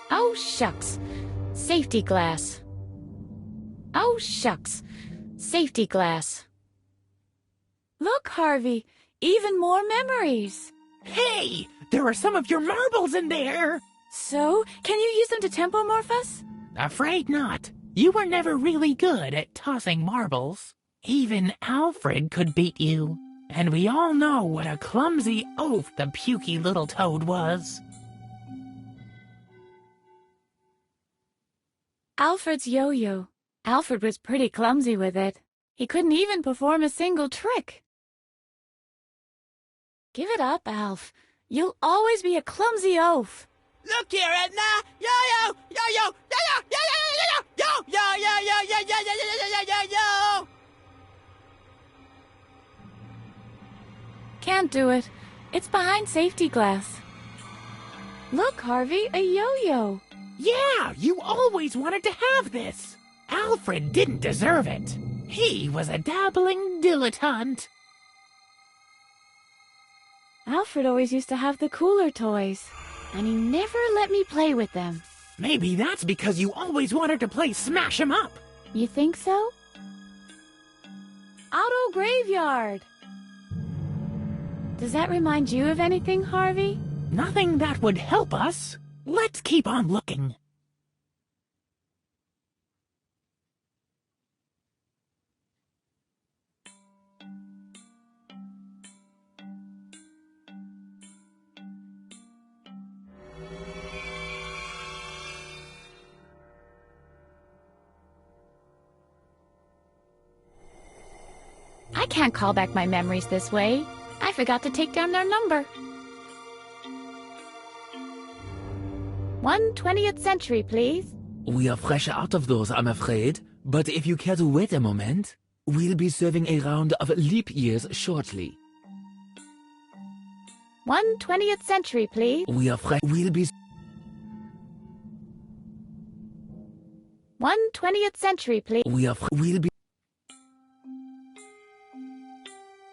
Oh, shucks. Safety glass. Oh, shucks. Safety glass. Look, Harvey. Even more memories. Hey, there are some of your marbles in there. So, can you use them to tempomorph us? Afraid not. You were never really good at tossing marbles. Even Alfred could beat you. And we all know what a clumsy oaf the pukey little toad was. Alfred's yo-yo. Alfred was pretty clumsy with it. He couldn't even perform a single trick. Give it up, Alf. You'll always be a clumsy oaf. Look here, Edna! Yo-yo! Yo-yo! Yo-yo! Yo-yo! Yo-yo! Yo-yo! Can't do it. It's behind safety glass. Look, Harvey, a yo-yo. Yeah, you always wanted to have this. Alfred didn't deserve it. He was a dabbling dilettante. Alfred always used to have the cooler toys, and he never let me play with them. Maybe that's because you always wanted to play Smash 'em Up. You think so? Auto Graveyard! Does that remind you of anything, Harvey? Nothing that would help us. Let's keep on looking. I can't call back my memories this way. I forgot to take down their number. 1/20th century, please. We are fresh out of those, I'm afraid. But if you care to wait a moment, we'll be serving a round of leap years shortly. 1/20th century, please. We are fresh. We'll be 1/20th century, please. We'll be.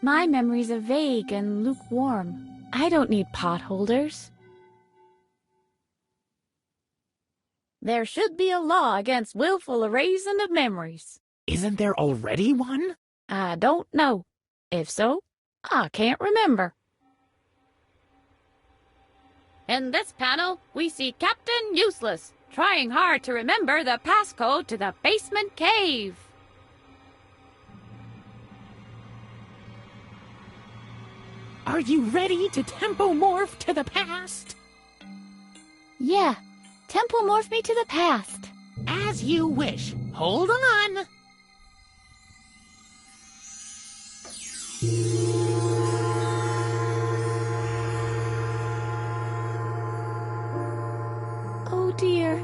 My memories are vague and lukewarm. I don't need potholders. There should be a law against willful erasing of memories. Isn't there already one? I don't know. If so, I can't remember. In this panel, we see Captain Useless, trying hard to remember the passcode to the basement cave. Are you ready to tempomorph to the past? Yeah, tempomorph me to the past. As you wish. Hold on. Oh dear.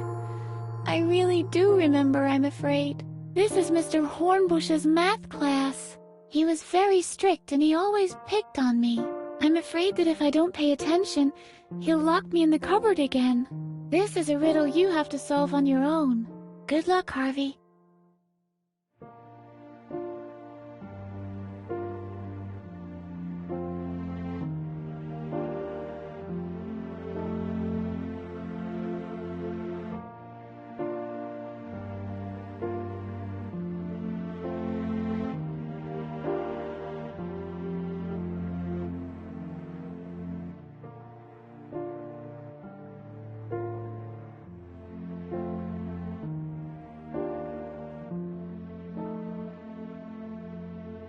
I really do remember, I'm afraid. This is Mr. Hornbush's math class. He was very strict and he always picked on me. I'm afraid that if I don't pay attention, he'll lock me in the cupboard again. This is a riddle you have to solve on your own. Good luck, Harvey.